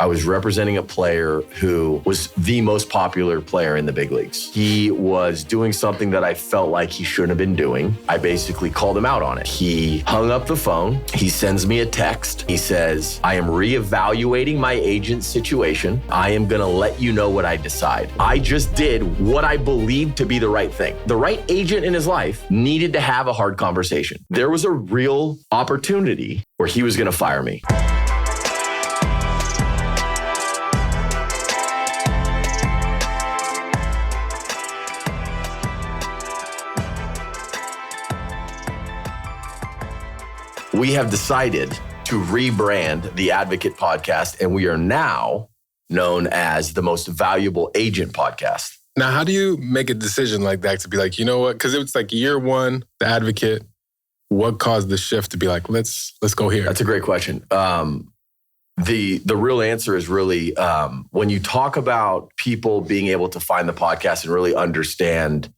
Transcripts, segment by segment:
I was representing a player who was the most popular player in the big leagues. He was doing something that I felt like he shouldn't have been doing. I basically called him out on it. He hung up the phone. He sends me a text. He says, I am reevaluating my agent's situation. I am going to let you know what I decide. I just did what I believed to be the right thing. The right agent in his life needed to have a hard conversation. There was a real opportunity where he was going to fire me. We have decided to rebrand the Advocate podcast, and we are now known as the Most Valuable Agent podcast. Now, how do you make a decision like that to be like, you know what? Because it was like year one, the Advocate. What caused the shift to be like, let's go here? That's a great question. The real answer is really when you talk about people being able to find the podcast and really understand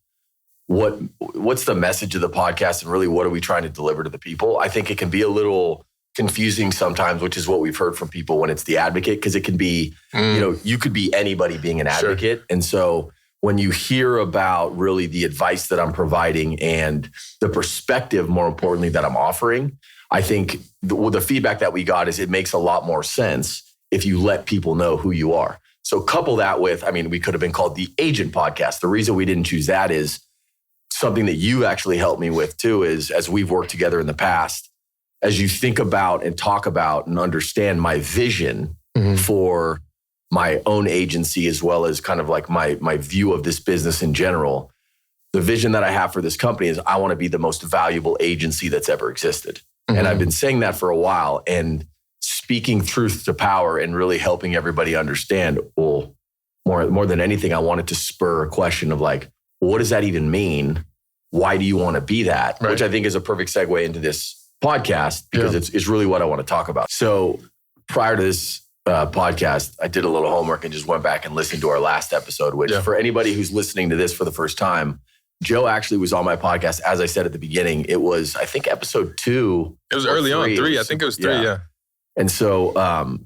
what's the message of the podcast and really what are we trying to deliver to the people? I think it can be a little confusing sometimes, which is what we've heard from people when it's the Advocate, because it can be, you could be anybody being an advocate. Sure. And so when you hear about really the advice that I'm providing and the perspective, more importantly, that I'm offering, I think the feedback that we got is it makes a lot more sense if you let people know who you are. So couple that with, we could have been called the Agent Podcast. The reason we didn't choose that is something that you actually helped me with too, is as we've worked together in the past, as you think about and talk about and understand my vision for my own agency, as well as kind of like my view of this business in general, the vision that I have for this company is I want to be the most valuable agency that's ever existed. And I've been saying that for a while and speaking truth to power and really helping everybody understand, well, more than anything, I wanted to spur a question of like, what does that even mean? Why do you want to be that? Right. Which I think is a perfect segue into this podcast because it's really what I want to talk about. So prior to this podcast, I did a little homework and just went back and listened to our last episode, which for anybody who's listening to this for the first time, Joe actually was on my podcast. As I said at the beginning, it was, I think, episode 2. It was early on, 3. I think it was 3, yeah. And so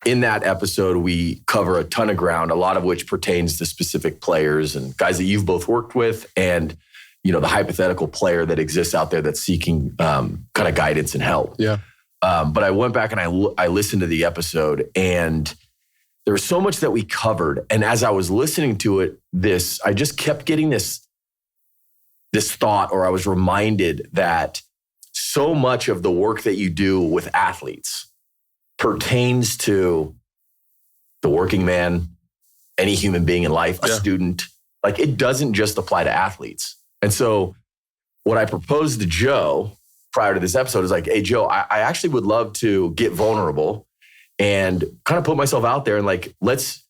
in that episode, we cover a ton of ground, a lot of which pertains to specific players and guys that you've both worked with and, the hypothetical player that exists out there that's seeking kind of guidance and help. Yeah. But I went back and I listened to the episode and there was so much that we covered. And as I was listening to it, I just kept getting this thought, or I was reminded that so much of the work that you do with athletes pertains to the working man, any human being in life, a student. Like it doesn't just apply to athletes. And so what I proposed to Joe prior to this episode is like, hey, Joe, I actually would love to get vulnerable and kind of put myself out there and like, let's,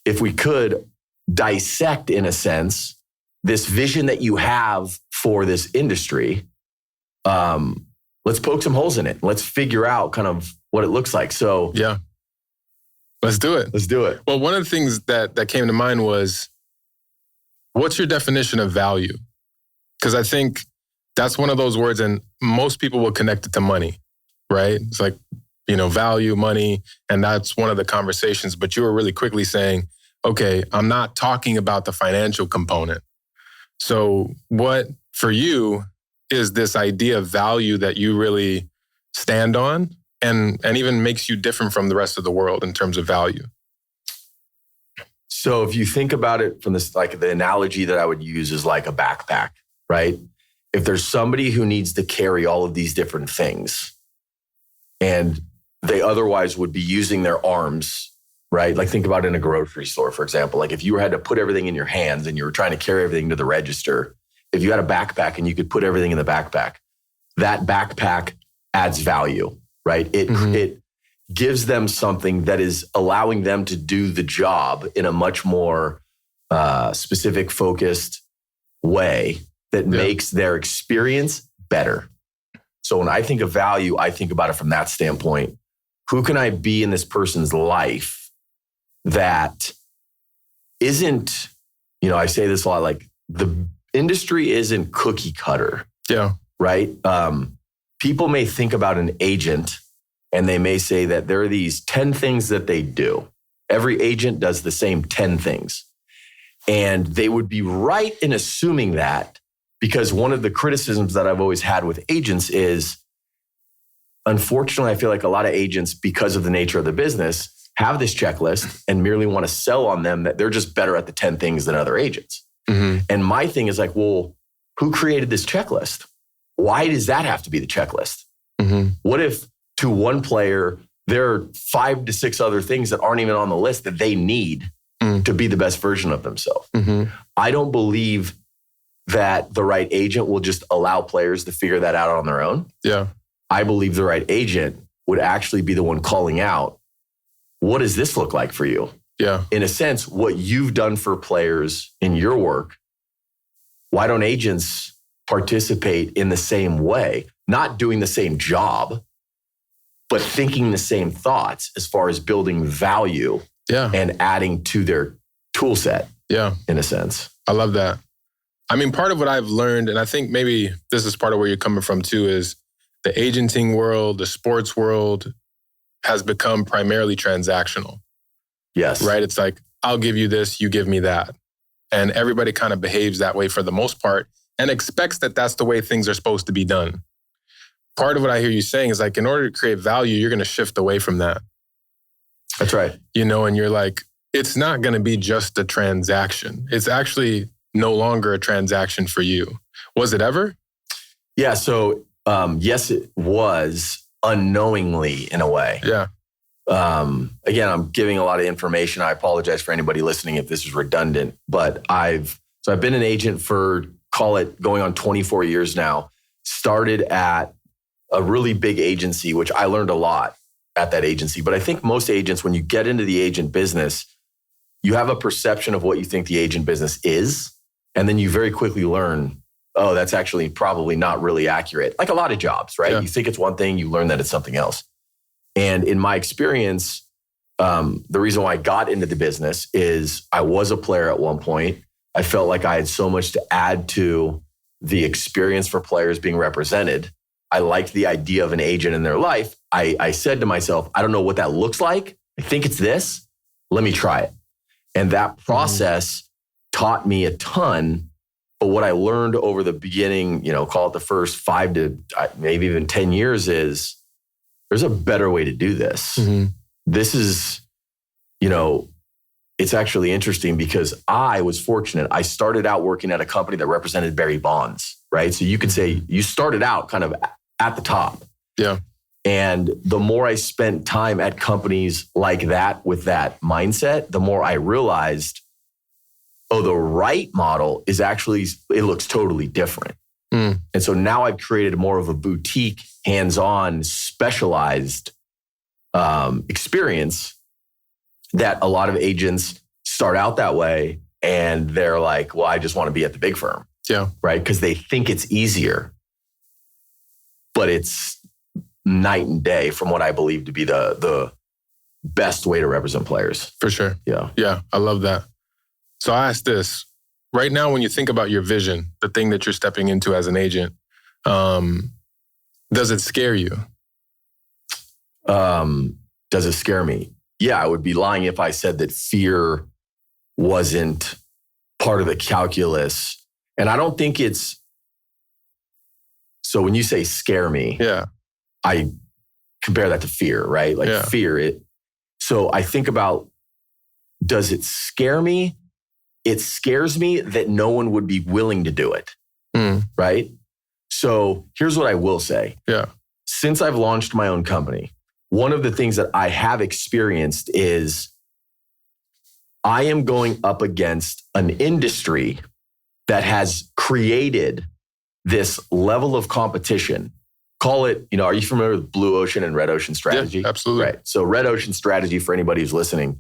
if we could, dissect in a sense, this vision that you have for this industry. Let's poke some holes in it. Let's figure out kind of what it looks like. So yeah, let's do it. Let's do it. Well, one of the things that came to mind was, what's your definition of value? Because I think that's one of those words, and most people will connect it to money, right? It's like, value, money, and that's one of the conversations. But you were really quickly saying, okay, I'm not talking about the financial component. So what for you is this idea of value that you really stand on and even makes you different from the rest of the world in terms of value? So if you think about it from this, like the analogy that I would use is like a backpack, right? If there's somebody who needs to carry all of these different things and they otherwise would be using their arms, right? Like think about it in a grocery store, for example. Like if you had to put everything in your hands and you were trying to carry everything to the register, if you had a backpack and you could put everything in the backpack, that backpack adds value, right? It gives them something that is allowing them to do the job in a much more specific, focused way that makes their experience better. So when I think of value, I think about it from that standpoint. Who can I be in this person's life that isn't, I say this a lot, like the industry isn't cookie cutter. Yeah. Right? People may think about an agent and they may say that there are these 10 things that they do. Every agent does the same 10 things. And they would be right in assuming that, because one of the criticisms that I've always had with agents is, unfortunately, I feel like a lot of agents, because of the nature of the business, have this checklist and merely want to sell on them that they're just better at the 10 things than other agents. Mm-hmm. And my thing is like, well, who created this checklist? Why does that have to be the checklist? Mm-hmm. What if to one player, there are 5 to 6 other things that aren't even on the list that they need to be the best version of themselves? Mm-hmm. I don't believe that the right agent will just allow players to figure that out on their own. Yeah. I believe the right agent would actually be the one calling out, what does this look like for you? Yeah. In a sense, what you've done for players in your work, why don't agents participate in the same way? Not doing the same job, but thinking the same thoughts as far as building value and adding to their tool set, in a sense. I love that. I mean, part of what I've learned, and I think maybe this is part of where you're coming from too, is the agenting world, the sports world has become primarily transactional. Yes. Right? It's like, I'll give you this, you give me that. And everybody kind of behaves that way for the most part and expects that that's the way things are supposed to be done. Part of what I hear you saying is like, in order to create value, you're going to shift away from that. That's right. You know, and you're like, it's not going to be just a transaction. It's actually no longer a transaction for you. Was it ever? Yeah. So, yes, it was unknowingly in a way. Yeah. Again, I'm giving a lot of information. I apologize for anybody listening if this is redundant, but I've been an agent for, call it going on 24 years now. Started at a really big agency, which I learned a lot at that agency. But I think most agents, when you get into the agent business, you have a perception of what you think the agent business is. And then you very quickly learn, oh, that's actually probably not really accurate. Like a lot of jobs, right? Yeah. You think it's one thing, you learn that it's something else. And in my experience, the reason why I got into the business is I was a player at one point. I felt like I had so much to add to the experience for players being represented. I liked the idea of an agent in their life. I said to myself, I don't know what that looks like. I think it's this. Let me try it. And that process taught me a ton. But what I learned over the beginning, call it the first 5 to maybe even 10 years is there's a better way to do this. Mm-hmm. This is, it's actually interesting because I was fortunate. I started out working at a company that represented Barry Bonds, right? So you could say you started out kind of at the top. Yeah. And the more I spent time at companies like that with that mindset, the more I realized, the right model is actually, it looks totally different. Mm. And so now I've created more of a boutique, hands-on, specialized experience that a lot of agents start out that way. And they're like, well, I just want to be at the big firm. Yeah. Right? Because they think it's easier. But it's night and day from what I believe to be the best way to represent players. For sure. Yeah. Yeah. I love that. So I ask this, right now, when you think about your vision, the thing that you're stepping into as an agent, does it scare you? Does it scare me? Yeah, I would be lying if I said that fear wasn't part of the calculus. And I don't think it's, so when you say scare me, I compare that to fear, right? Like fear. So I think about, does it scare me? It scares me that no one would be willing to do it, right? So here's what I will say. Yeah. Since I've launched my own company, one of the things that I have experienced is I am going up against an industry that has created this level of competition. Call it, are you familiar with blue ocean and red ocean strategy? Yeah, absolutely. Right. So red ocean strategy, for anybody who's listening,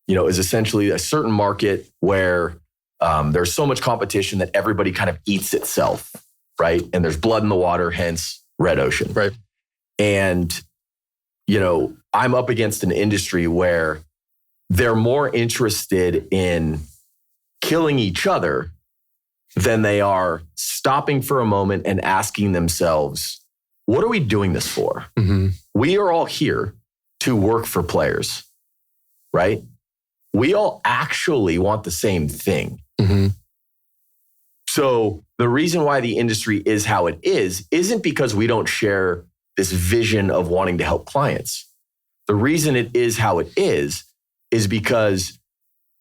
is essentially a certain market where there's so much competition that everybody kind of eats itself, right? And there's blood in the water, hence red ocean. Right. And, I'm up against an industry where they're more interested in killing each other than they are stopping for a moment and asking themselves, what are we doing this for? Mm-hmm. we are all here to work for players, right? We all actually want the same thing. Mm-hmm. So the reason why the industry is how it is isn't because we don't share this vision of wanting to help clients. The reason it is how it is because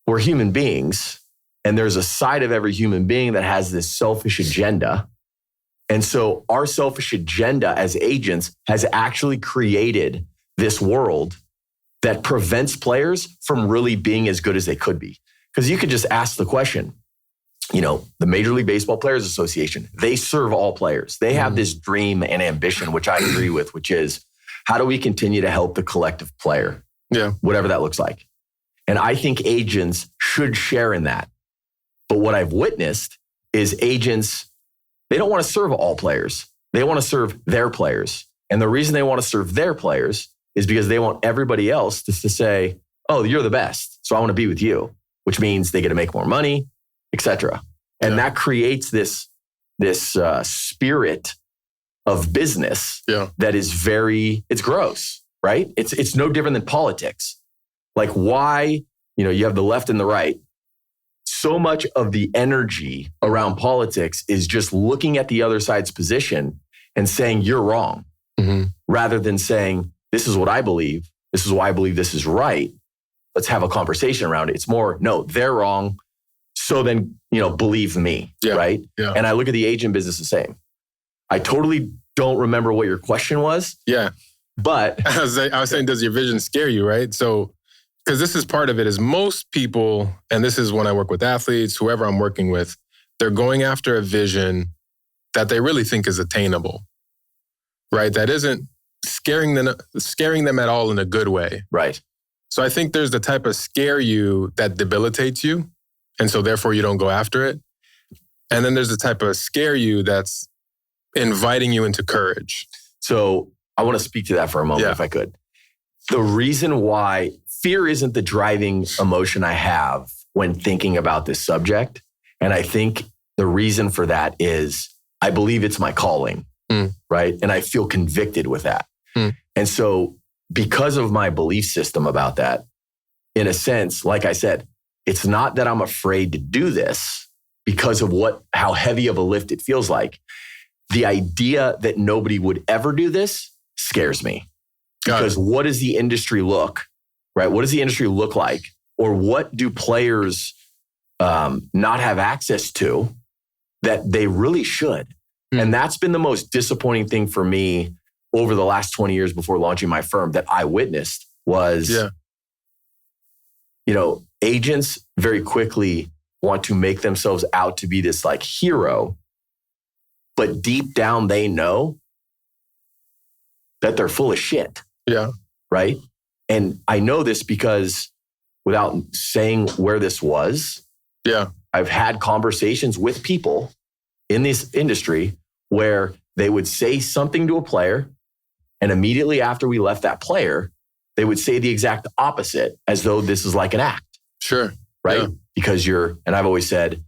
we're human beings, and there's a side of every human being that has this selfish agenda. And so our selfish agenda as agents has actually created this world that prevents players from really being as good as they could be. Because you could just ask the question, the Major League Baseball Players Association, they serve all players. They have this dream and ambition, which I agree with, which is how do we continue to help the collective player? Yeah. Whatever that looks like. And I think agents should share in that. But what I've witnessed is agents, they don't want to serve all players. They want to serve their players. And the reason they want to serve their players is because they want everybody else to say, oh, you're the best, so I want to be with you, which means they get to make more money, etc. And that creates this spirit of business that is it's gross, right? It's no different than politics. Like why, you have the left and the right. So much of the energy around politics is just looking at the other side's position and saying, you're wrong, rather than saying, this is what I believe. This is why I believe this is right. Let's have a conversation around it. It's more, no, they're wrong. So then, believe me, right? Yeah. And I look at the agent business the same. I totally don't remember what your question was. Yeah. But I was saying, does your vision scare you, right? So, because this is part of it, is most people, and this is when I work with athletes, whoever I'm working with, they're going after a vision that they really think is attainable, right? That isn't scaring them at all in a good way. Right. So I think there's the type of scare you that debilitates you, and so therefore you don't go after it. And then there's the type of scare you that's inviting you into courage. So I want to speak to that for a moment, if I could. The reason why fear isn't the driving emotion I have when thinking about this subject, and I think the reason for that is I believe it's my calling, right? And I feel convicted with that. And so because of my belief system about that, in a sense, like I said, it's not that I'm afraid to do this because of how heavy of a lift it feels like. The idea that nobody would ever do this scares me. Because what does the industry look, right? What does the industry look like? Or what do players not have access to that they really should? And that's been the most disappointing thing for me over the last 20 years before launching my firm that I witnessed was, agents very quickly want to make themselves out to be this like hero, but deep down they know that they're full of shit. Yeah. Right. And I know this because without saying where this was, I've had conversations with people in this industry where they would say something to a player, and immediately after we left that player, they would say the exact opposite as though this is like an act. Sure. Right. Yeah. Because and I've always said,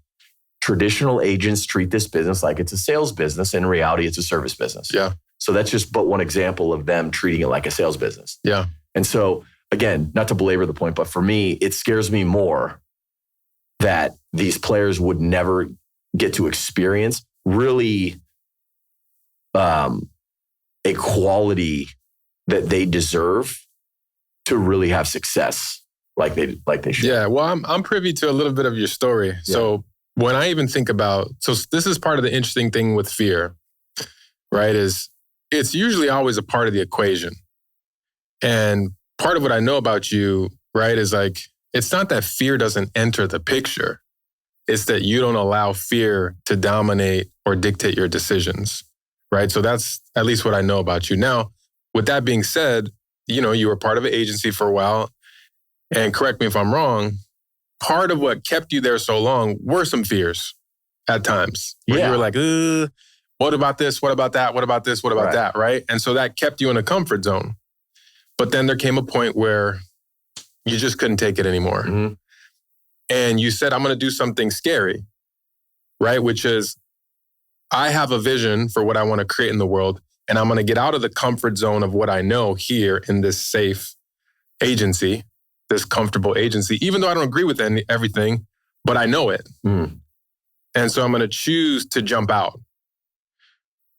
traditional agents treat this business like it's a sales business. In reality, it's a service business. Yeah. So that's just but one example of them treating it like a sales business. Yeah. And so again, not to belabor the point, but for me, it scares me more that these players would never get to experience really a quality that they deserve to really have success like they should. Yeah. Well, I'm privy to a little bit of your story. Yeah. So when I even think about, this is part of the interesting thing with fear, right? Is it's usually always a part of the equation. And part of what I know about you, right, is like, it's not that fear doesn't enter the picture. It's that you don't allow fear to dominate or dictate your decisions, right? So that's at least what I know about you. Now, with that being said, you were part of an agency for a while, and correct me if I'm wrong, part of what kept you there so long were some fears at times. Where you were like, what about this? What about that? What about this? What about that? Right? And so that kept you in a comfort zone. But then there came a point where you just couldn't take it anymore. Mm-hmm. And you said, I'm going to do something scary, right? Which is, I have a vision for what I want to create in the world. And I'm going to get out of the comfort zone of what I know here in this safe agency, this comfortable agency, even though I don't agree with everything, but I know it. Mm. And so I'm going to choose to jump out.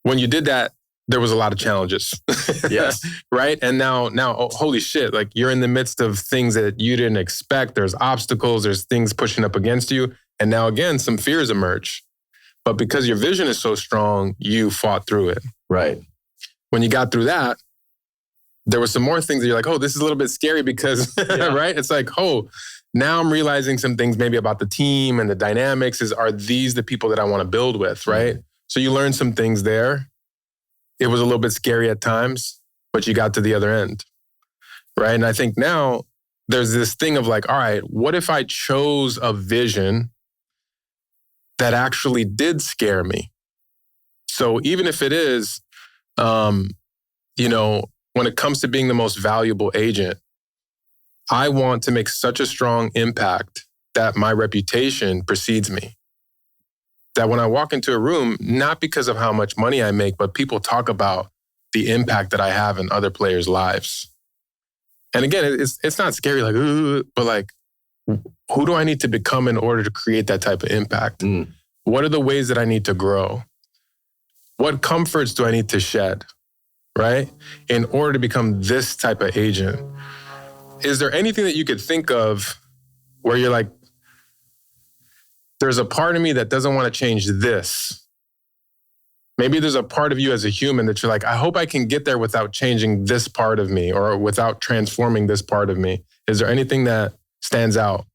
When you did that, there was a lot of challenges. Yes. Right? And now, oh, holy shit, like you're in the midst of things that you didn't expect. There's obstacles, there's things pushing up against you. And now again, some fears emerge. But because your vision is so strong, you fought through it. Right. When you got through that, there were some more things that you're like, oh, this is a little bit scary because, right? It's like, oh, now I'm realizing some things maybe about the team and the dynamics are these the people that I want to build with, right? So you learn some things there. It was a little bit scary at times, but you got to the other end, right? And I think now there's this thing of like, all right, what if I chose a vision that actually did scare me? So even if it is, when it comes to being the most valuable agent, I want to make such a strong impact that my reputation precedes me. That when I walk into a room, not because of how much money I make, but people talk about the impact that I have in other players' lives. And again, it's not scary, like, but like, who do I need to become in order to create that type of impact? Mm. What are the ways that I need to grow? What comforts do I need to shed, right? In order to become this type of agent. Is there anything that you could think of where you're like, there's a part of me that doesn't want to change this? Maybe there's a part of you as a human that you're like, I hope I can get there without changing this part of me or without transforming this part of me. Is there anything that stands out?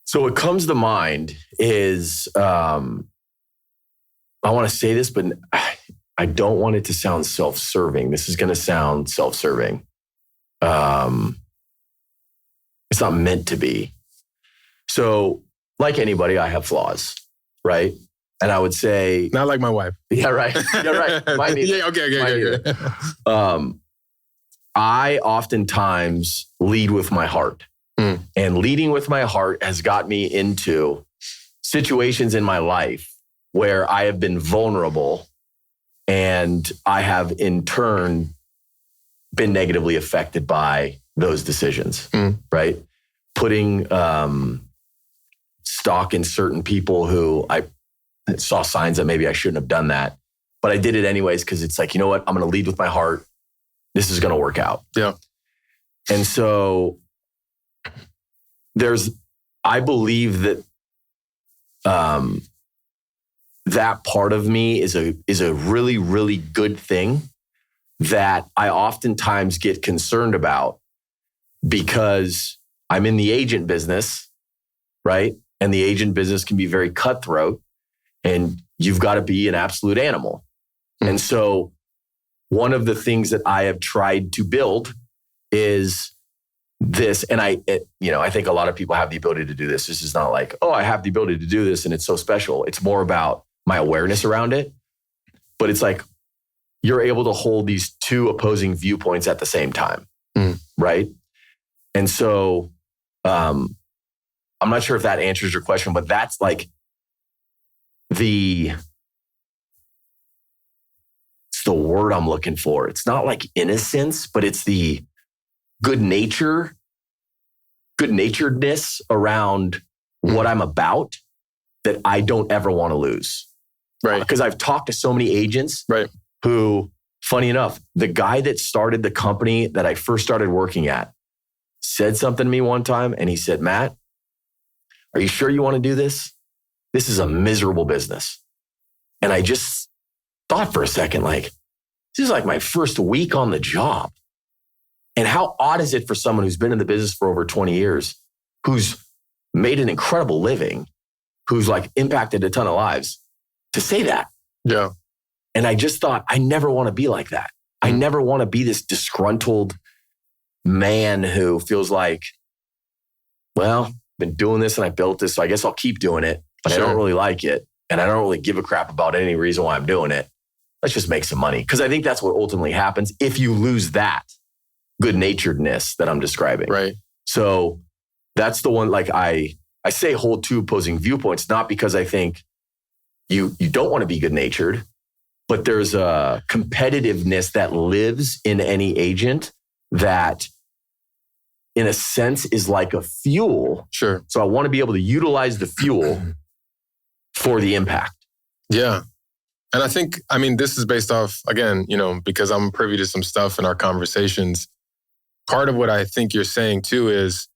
So what comes to mind is, I want to say this, but I don't want it to sound self-serving. This is going to sound self-serving. It's not meant to be. So like anybody, I have flaws, right? And I would say... Not like my wife. Yeah, right. Yeah, right. Mine neither. Yeah, okay. I oftentimes lead with my heart. Mm. And leading with my heart has got me into situations in my life where I have been vulnerable and I have in turn been negatively affected by those decisions, right? Putting stock in certain people who I saw signs that maybe I shouldn't have done that, but I did it anyways because it's like, you know what? I'm going to lead with my heart. This is going to work out. Yeah. And so I believe that that part of me is a really, really good thing that I oftentimes get concerned about because I'm in the agent business, right? And the agent business can be very cutthroat and you've got to be an absolute animal. Mm. And so one of the things that I have tried to build is this, and I think a lot of people have the ability to do this. This is not like, oh, I have the ability to do this and it's so special. It's more about my awareness around it. But it's like, you're able to hold these two opposing viewpoints at the same time, right? And so I'm not sure if that answers your question, but that's like it's the word I'm looking for. It's not like innocence, but it's the good naturedness around what I'm about that I don't ever want to lose. Right. Because I've talked to so many agents who, funny enough, the guy that started the company that I first started working at said something to me one time and he said, Matt, are you sure you want to do this? This is a miserable business. And I just thought for a second, like, this is like my first week on the job. And how odd is it for someone who's been in the business for over 20 years, who's made an incredible living, who's like impacted a ton of lives, to say that? Yeah. And I just thought, I never want to be like that. I never want to be this disgruntled man who feels like, well, I've been doing this and I built this, so I guess I'll keep doing it, but I don't really like it. And I don't really give a crap about any reason why I'm doing it. Let's just make some money. Because I think that's what ultimately happens if you lose that good-naturedness that I'm describing. Right. So that's the one, like I say hold two opposing viewpoints, not because I think you don't want to be good-natured, but there's a competitiveness that lives in any agent that, in a sense, is like a fuel. Sure. So I want to be able to utilize the fuel for the impact. Yeah. And I think, this is based off, again, because I'm privy to some stuff in our conversations. Part of what I think you're saying too is,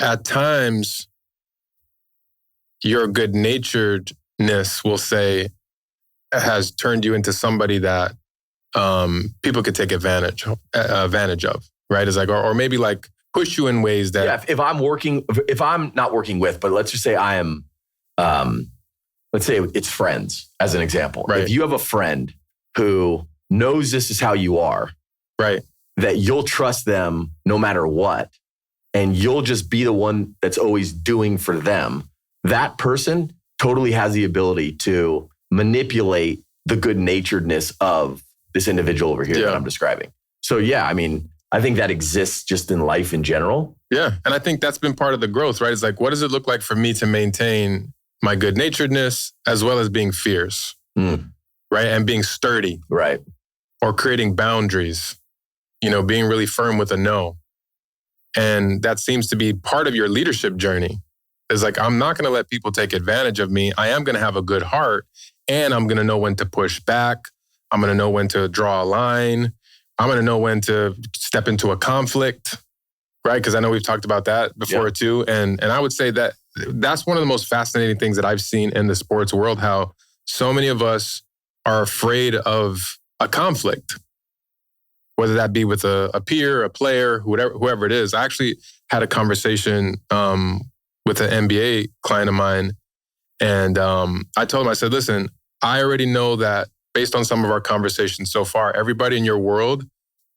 at times, your good-naturedness, we'll say, has turned you into somebody that people could take advantage of, right? It's like, or maybe like push you in ways that... Yeah, if I'm not working with, but let's just say I am, let's say it's friends, as an example. Right. If you have a friend who knows this is how you are, right, that you'll trust them no matter what, and you'll just be the one that's always doing for them, that person totally has the ability to manipulate the good-naturedness of this individual over here that I'm describing. So yeah, I think that exists just in life in general. Yeah. And I think that's been part of the growth, right? It's like, what does it look like for me to maintain my good-naturedness as well as being fierce, right? And being sturdy. Right. Or creating boundaries, being really firm with a no. And that seems to be part of your leadership journey. It's like, I'm not going to let people take advantage of me. I am going to have a good heart, and I'm going to know when to push back. I'm going to know when to draw a line. I'm going to know when to step into a conflict, right? Because I know we've talked about that before too. And I would say that that's one of the most fascinating things that I've seen in the sports world, how so many of us are afraid of a conflict, whether that be with a peer, a player, whoever it is. I actually had a conversation with an NBA client of mine. And I told him, I said, listen, I already know that based on some of our conversations so far, everybody in your world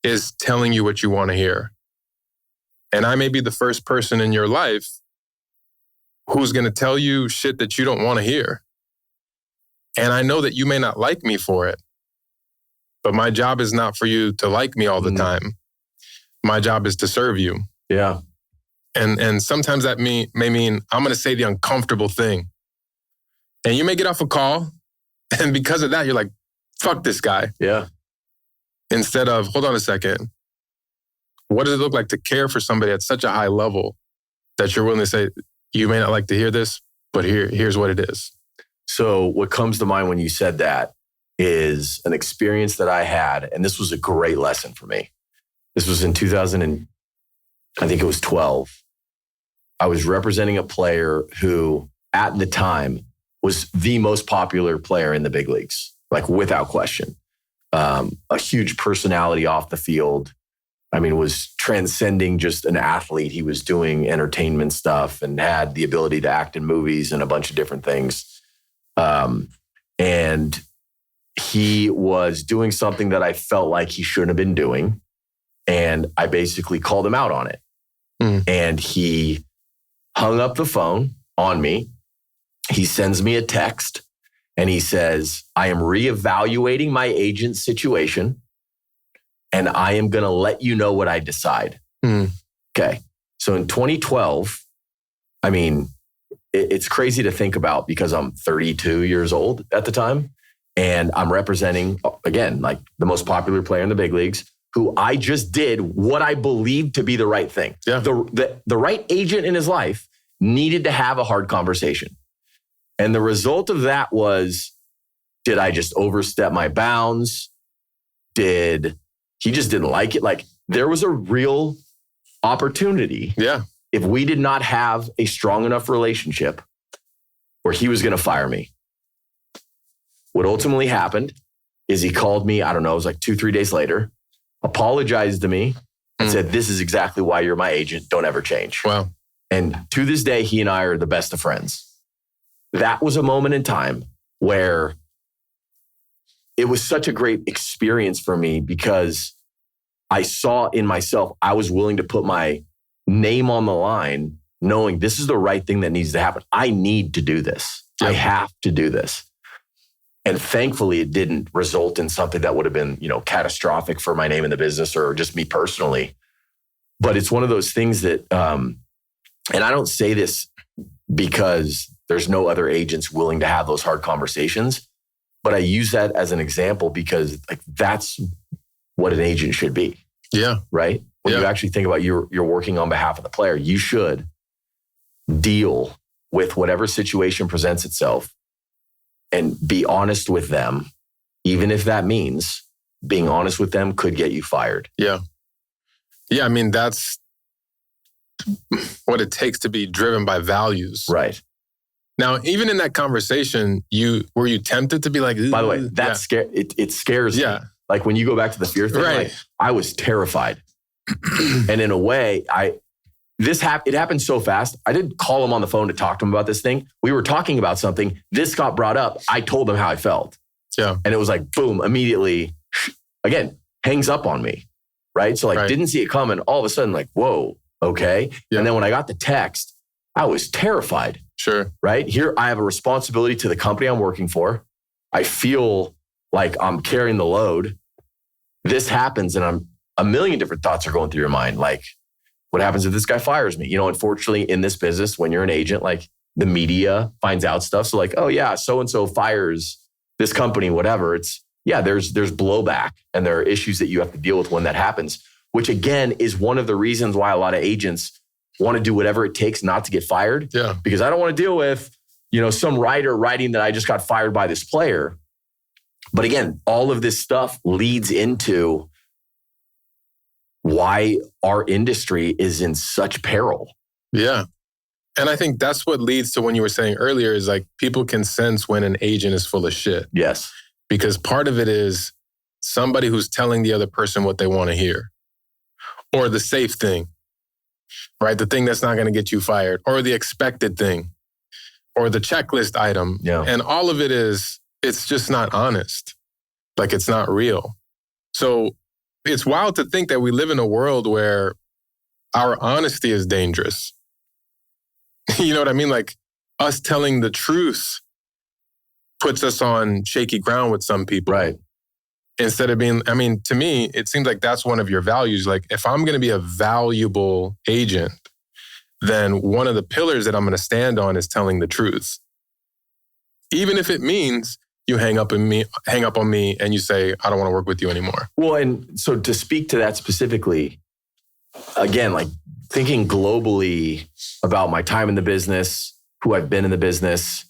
is telling you what you want to hear. And I may be the first person in your life who's going to tell you shit that you don't want to hear. And I know that you may not like me for it, but my job is not for you to like me all the time. My job is to serve you. Yeah. And sometimes that may mean I'm going to say the uncomfortable thing. And you may get off a call, and because of that, you're like, fuck this guy. Yeah. Instead of, hold on a second, what does it look like to care for somebody at such a high level that you're willing to say, you may not like to hear this, but here's what it is. So what comes to mind when you said that is an experience that I had, and this was a great lesson for me. This was in 2012. I was representing a player who, at the time, was the most popular player in the big leagues, like without question. A huge personality off the field. Was transcending just an athlete. He was doing entertainment stuff and had the ability to act in movies and a bunch of different things. And he was doing something that I felt like he shouldn't have been doing. And I basically called him out on it. And he hung up the phone on me. He sends me a text and he says, I am reevaluating my agent's situation and I am going to let you know what I decide. Okay. So in 2012, it's crazy to think about because I'm 32 years old at the time and I'm representing, again, like the most popular player in the big leagues who I just did what I believed to be the right thing. Yeah. The right agent in his life needed to have a hard conversation. And the result of that was, did I just overstep my bounds? He just didn't like it? Like there was a real opportunity. Yeah. If we did not have a strong enough relationship where he was going to fire me. What ultimately happened is he called me, I don't know, it was like 2-3 days later, apologized to me and said, this is exactly why you're my agent. Don't ever change. Wow. And to this day, he and I are the best of friends. That was a moment in time where it was such a great experience for me because I saw in myself, I was willing to put my name on the line, knowing this is the right thing that needs to happen. I need to do this. Yep. I have to do this. And thankfully, it didn't result in something that would have been, catastrophic for my name in the business or just me personally. But it's one of those things that, and I don't say this because there's no other agents willing to have those hard conversations, But I use that as an example because like that's what an agent should be. Yeah. Right? When you actually think about you're working on behalf of the player, you should deal with whatever situation presents itself and be honest with them, even if that means being honest with them could get you fired. Yeah. Yeah, I mean, that's what it takes to be driven by values. Right. Now, even in that conversation, were you tempted to be like, by the way, it scares me. Like when you go back to the fear thing, like, I was terrified. And in a way, it happened so fast. I didn't call him on the phone to talk to him about this thing. We were talking about something. This got brought up. I told him how I felt. Yeah. And it was like, boom, immediately, again, hangs up on me. Right. So like, didn't see it coming. All of a sudden, like, whoa, okay. Yeah. And then when I got the text, I was terrified. Sure. Right. Here, I have a responsibility to the company I'm working for. I feel like I'm carrying the load. This happens and a million different thoughts are going through your mind. Like, what happens if this guy fires me? You know, unfortunately, in this business, when you're an agent, like the media finds out stuff. So like, oh yeah, so-and-so fires this company, whatever. It's, yeah, there's blowback and there are issues that you have to deal with when that happens, which again is one of the reasons why a lot of agents want to do whatever it takes not to get fired. Yeah. Because I don't want to deal with, you know, some writer writing that I just got fired by this player. But again, all of this stuff leads into why our industry is in such peril. Yeah. And I think that's what leads to when you were saying earlier is like people can sense when an agent is full of shit. Yes. Because part of it is somebody who's telling the other person what they want to hear, or the safe thing, right? The thing that's not going to get you fired, or the expected thing, or the checklist item. Yeah. And all of it is, it's just not honest. Like it's not real. So it's wild to think that we live in a world where our honesty is dangerous. You know what I mean? Like us telling the truth puts us on shaky ground with some people. Right. Instead of being, I mean, to me, it seems like that's one of your values. Like if I'm going to be a valuable agent, then one of the pillars that I'm going to stand on is telling the truth. Even if it means you hang up on me and you say, I don't want to work with you anymore. Well, and so to speak to that specifically, again, like thinking globally about my time in the business, who I've been in the business,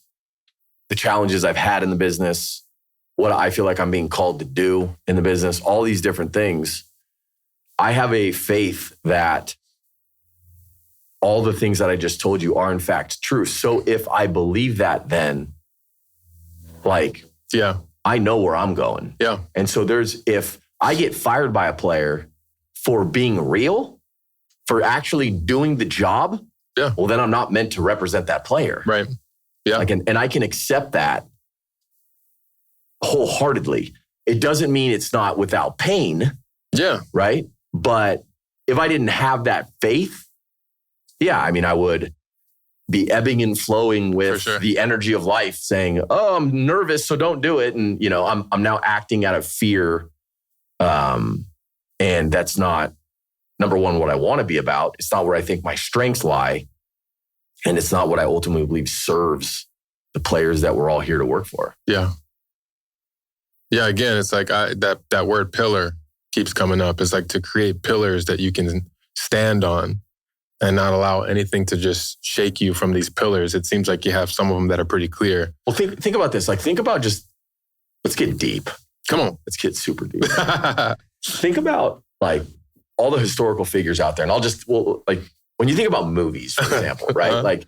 the challenges I've had in the business, what I feel like I'm being called to do in the business, all these different things. I have a faith that all the things that I just told you are in fact true. So if I believe that, then like, yeah, I know where I'm going. Yeah. And so if I get fired by a player for being real, for actually doing the job, yeah, well, then I'm not meant to represent that player. Right. Yeah. And I can accept that wholeheartedly. It doesn't mean it's not without pain. Yeah. Right. But if I didn't have that faith, yeah, I mean, I would be ebbing and flowing with the energy of life saying, oh, I'm nervous, so don't do it. And, you know, I'm now acting out of fear. And that's not, number one, what I want to be about. It's not where I think my strengths lie. And it's not what I ultimately believe serves the players that we're all here to work for. Yeah. Yeah, again, it's like that word pillar keeps coming up. It's like to create pillars that you can stand on and not allow anything to just shake you from these pillars. It seems like you have some of them that are pretty clear. Well, think about this. Like, think about let's get deep. Come on. Let's get super deep. Think about like all the historical figures out there. And like when you think about movies, for example, right? Like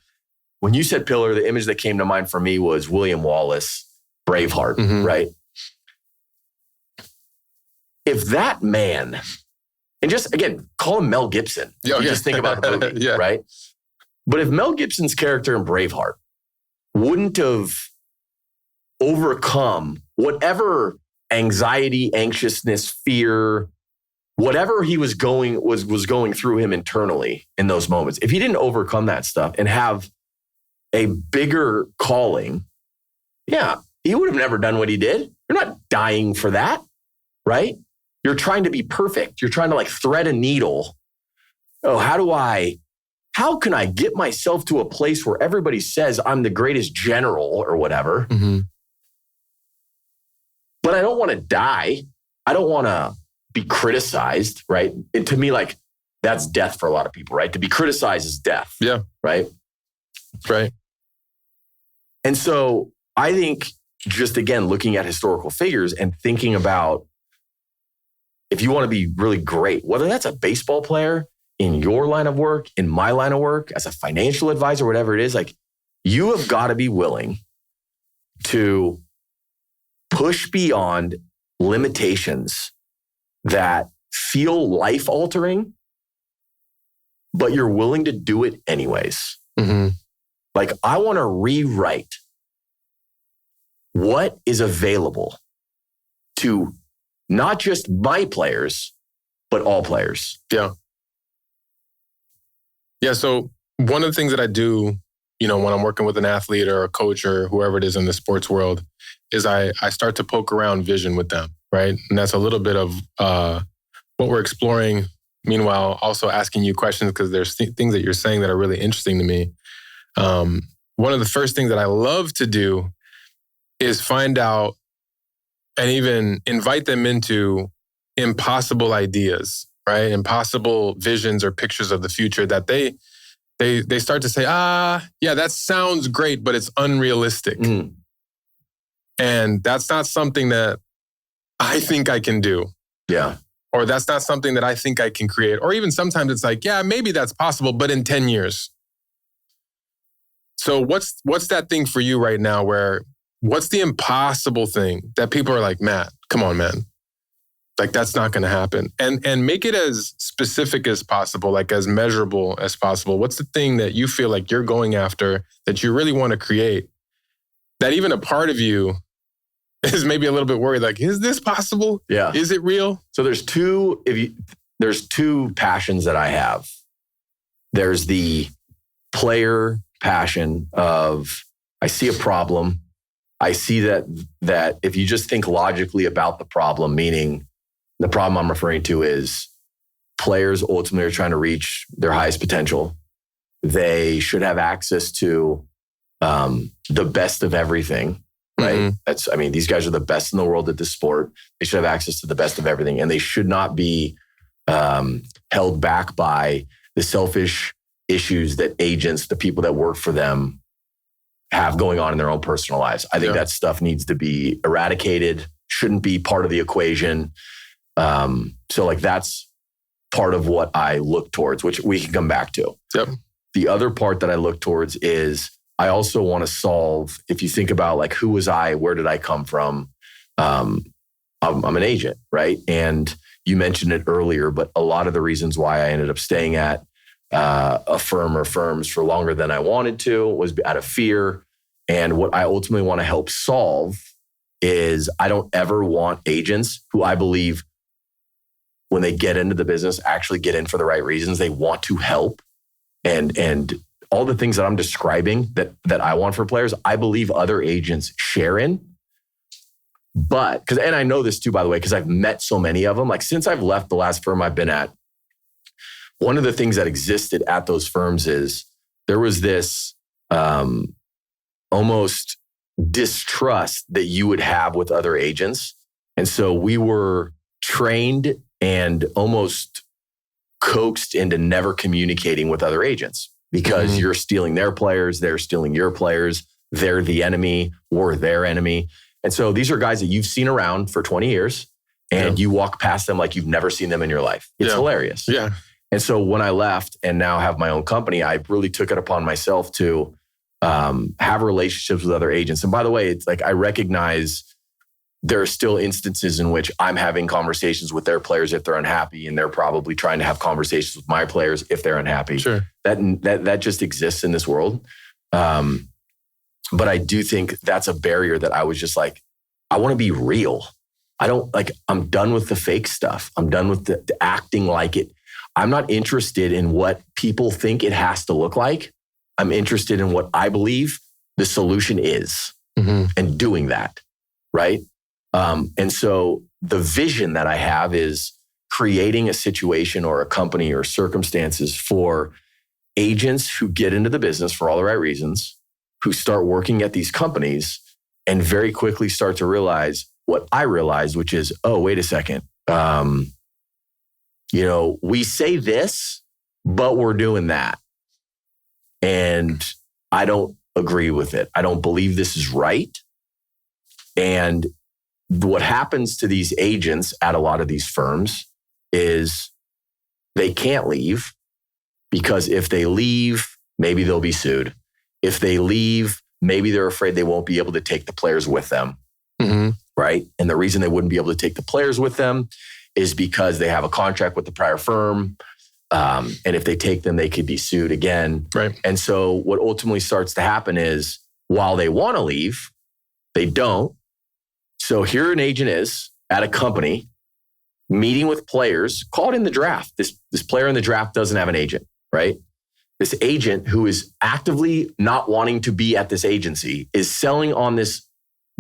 when you said pillar, the image that came to mind for me was William Wallace, Braveheart, right? If that man, and just again, call him Mel Gibson. Just think about the movie, right? But if Mel Gibson's character in Braveheart wouldn't have overcome whatever anxiety, anxiousness, fear, whatever he was going through him internally in those moments, if he didn't overcome that stuff and have a bigger calling, he would have never done what he did. You're not dying for that, right? You're trying to be perfect. You're trying to like thread a needle. Oh, how can I get myself to a place where everybody says I'm the greatest general or whatever? but I don't want to die. I don't want to be criticized, right? And to me, like, that's death for a lot of people, right? To be criticized is death. Yeah. Right? Right. And so I think just, again, looking at historical figures and thinking about, if you want to be really great, whether that's a baseball player, in your line of work, in my line of work, as a financial advisor, whatever it is, like, you have got to be willing to push beyond limitations that feel life-altering, but you're willing to do it anyways. Mm-hmm. Like, I want to rewrite what is available to not just my players, but all players. Yeah. Yeah. So one of the things that I do, when I'm working with an athlete or a coach or whoever it is in the sports world, is I start to poke around vision with them, right? And that's a little bit of what we're exploring. Meanwhile, also asking you questions, because there's things that you're saying that are really interesting to me. One of the first things that I love to do is find out and even invite them into impossible ideas, right? Impossible visions or pictures of the future that they start to say, yeah, that sounds great, but it's unrealistic. Mm. And that's not something that I think I can do. Yeah. Or that's not something that I think I can create. Or even sometimes it's like, yeah, maybe that's possible, but in 10 years. So what's that thing for you right now what's the impossible thing that people are like, Matt, come on, man. Like, that's not going to happen. And make it as specific as possible, like as measurable as possible. What's the thing that you feel like you're going after that you really want to create, that even a part of you is maybe a little bit worried, like, is this possible? Yeah. Is it real? So there's two passions that I have. There's the player passion of, I see a problem. I see that if you just think logically about the problem, meaning the problem I'm referring to is players ultimately are trying to reach their highest potential. They should have access to the best of everything, right? Mm-hmm. These guys are the best in the world at this sport. They should have access to the best of everything, and they should not be held back by the selfish issues that agents, the people that work for them, have going on in their own personal lives. I think that stuff needs to be eradicated, shouldn't be part of the equation. So like, that's part of what I look towards, which we can come back to. Yep. The other part that I look towards is I also want to solve, if you think about like, who was I? Where did I come from? I'm an agent, right? And you mentioned it earlier, but a lot of the reasons why I ended up staying at a firm or firms for longer than I wanted to was out of fear. And what I ultimately want to help solve is I don't ever want agents who I believe, when they get into the business, actually get in for the right reasons. They want to help. And all the things that I'm describing that I want for players, I believe other agents share in. But, and I know this too, by the way, because I've met so many of them. Like, since I've left the last firm I've been at, one of the things that existed at those firms is there was this almost distrust that you would have with other agents. And so we were trained and almost coaxed into never communicating with other agents, because you're stealing their players, they're stealing your players, they're the enemy, we're their enemy. And so these are guys that you've seen around for 20 years and you walk past them like you've never seen them in your life. It's hilarious. Yeah. And so when I left and now have my own company, I really took it upon myself to have relationships with other agents. And by the way, it's like, I recognize there are still instances in which I'm having conversations with their players if they're unhappy, and they're probably trying to have conversations with my players if they're unhappy. Sure. That just exists in this world. But I do think that's a barrier that I was just like, I want to be real. I'm done with the fake stuff. I'm done with the acting like it. I'm not interested in what people think it has to look like. I'm interested in what I believe the solution is and doing that, right? And so the vision that I have is creating a situation or a company or circumstances for agents who get into the business for all the right reasons, who start working at these companies and very quickly start to realize, what I realized, which is, oh, wait a second. We say this, but we're doing that. And I don't agree with it. I don't believe this is right. And what happens to these agents at a lot of these firms is they can't leave, because if they leave, maybe they'll be sued. If they leave, maybe they're afraid they won't be able to take the players with them. Mm-hmm. Right? And the reason they wouldn't be able to take the players with them is because they have a contract with the prior firm. And if they take them, they could be sued again. Right. And so what ultimately starts to happen is, while they want to leave, they don't. So here an agent is at a company meeting with players, called in the draft. This player in the draft doesn't have an agent, right? This agent, who is actively not wanting to be at this agency, is selling on this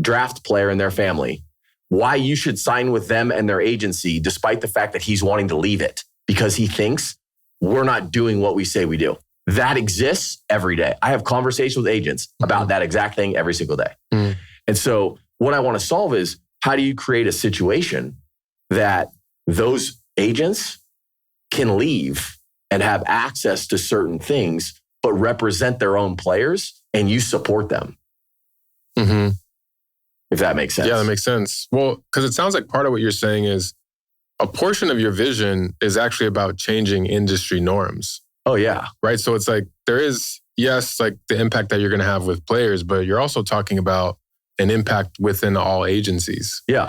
draft player and their family why you should sign with them and their agency, despite the fact that he's wanting to leave it because he thinks we're not doing what we say we do. That exists every day. I have conversations with agents about that exact thing every single day. Mm. And so what I want to solve is, how do you create a situation that those agents can leave and have access to certain things, but represent their own players, and you support them? Mm-hmm. If that makes sense. Yeah, that makes sense. Well, because it sounds like part of what you're saying is a portion of your vision is actually about changing industry norms. Oh, yeah. Right? So it's like there is, yes, like the impact that you're going to have with players, but you're also talking about an impact within all agencies. Yeah,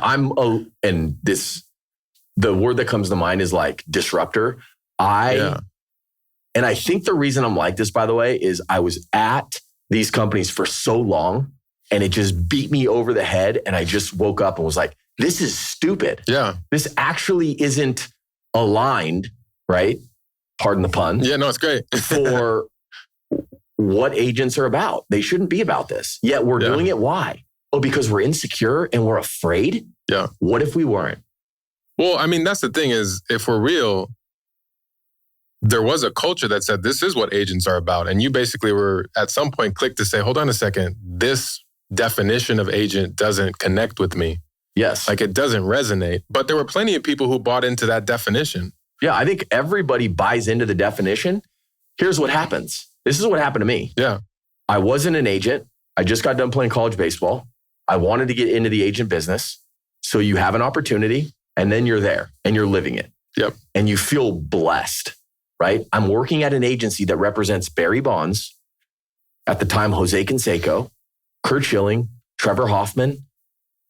the word that comes to mind is like disruptor. And I think the reason I'm like this, by the way, is I was at these companies for so long, and it just beat me over the head. And I just woke up and was like, this is stupid. Yeah. This actually isn't aligned, right? Pardon the pun. Yeah, no, it's great. For what agents are about. They shouldn't be about this. Yet we're doing it. Why? Oh, because we're insecure and we're afraid? Yeah. What if we weren't? Well, I mean, that's the thing is, if we're real, there was a culture that said this is what agents are about. And you basically were at some point clicked to say, hold on a second, this definition of agent doesn't connect with me. Yes. Like it doesn't resonate. But there were plenty of people who bought into that definition. Yeah, I think everybody buys into the definition. Here's what happens. This is what happened to me. Yeah. I wasn't an agent. I just got done playing college baseball. I wanted to get into the agent business. So you have an opportunity, and then you're there and you're living it. Yep. And you feel blessed, right? I'm working at an agency that represents Barry Bonds, at the time Jose Canseco, Kurt Schilling, Trevor Hoffman,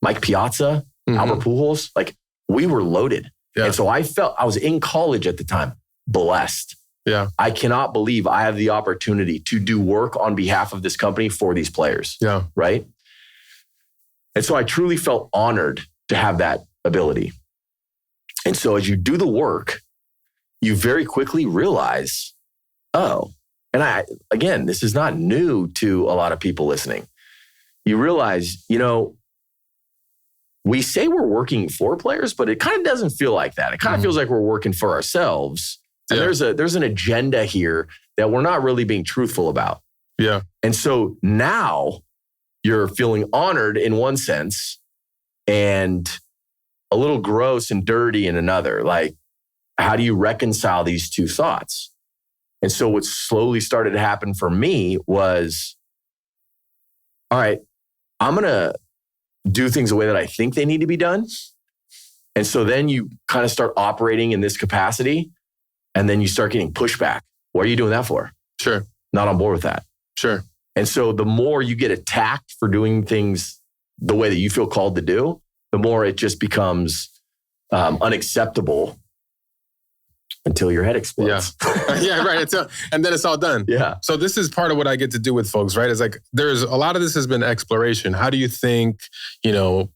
Mike Piazza, Albert Pujols. Like, we were loaded. Yeah. And so I was in college at the time, blessed. Yeah. I cannot believe I have the opportunity to do work on behalf of this company for these players. Yeah. Right? And so I truly felt honored to have that ability. And so as you do the work, you very quickly realize, oh, and again, this is not new to a lot of people listening. You realize, we say we're working for players, but it kind of doesn't feel like that. It kind of feels like we're working for ourselves. And there's an agenda here that we're not really being truthful about. Yeah. And so now you're feeling honored in one sense and a little gross and dirty in another. Like, how do you reconcile these two thoughts? And so what slowly started to happen for me was, all right, I'm going to do things the way that I think they need to be done. And so then you kind of start operating in this capacity, and then you start getting pushback. What are you doing that for? Sure. Not on board with that. Sure. And so the more you get attacked for doing things the way that you feel called to do, the more it just becomes unacceptable until your head explodes. Yeah. Yeah, right. And then it's all done. Yeah. So this is part of what I get to do with folks, right? It's like, there's a lot of this has been exploration. How do you think,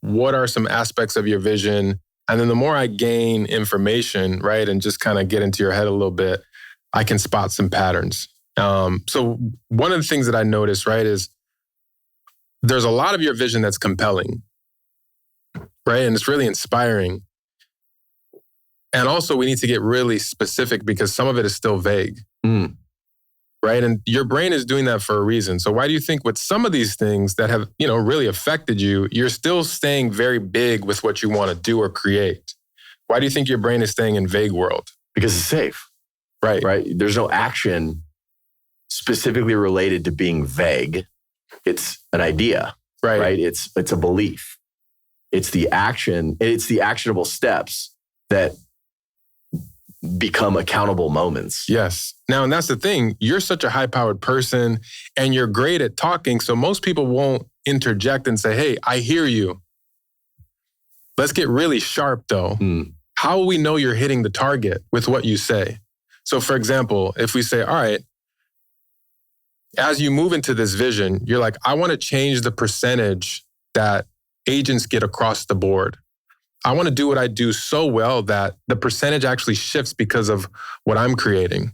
what are some aspects of your vision? And then the more I gain information, right, and just kind of get into your head a little bit, I can spot some patterns. So one of the things that I notice, right, is there's a lot of your vision that's compelling, right? And it's really inspiring. And also we need to get really specific because some of it is still vague, right? And your brain is doing that for a reason. So why do you think with some of these things that have, really affected you, you're still staying very big with what you want to do or create? Why do you think your brain is staying in vague world? Because it's safe. Right. Right. There's no action specifically related to being vague. It's an idea. Right. It's a belief. It's the action. It's the actionable steps that become accountable moments. Yes. Now, and that's the thing. You're such a high-powered person and you're great at talking. So most people won't interject and say, hey, I hear you. Let's get really sharp though. How will we know you're hitting the target with what you say? So for example, if we say, all right, as you move into this vision, you're like, I want to change the percentage that agents get across the board. I want to do what I do so well that the percentage actually shifts because of what I'm creating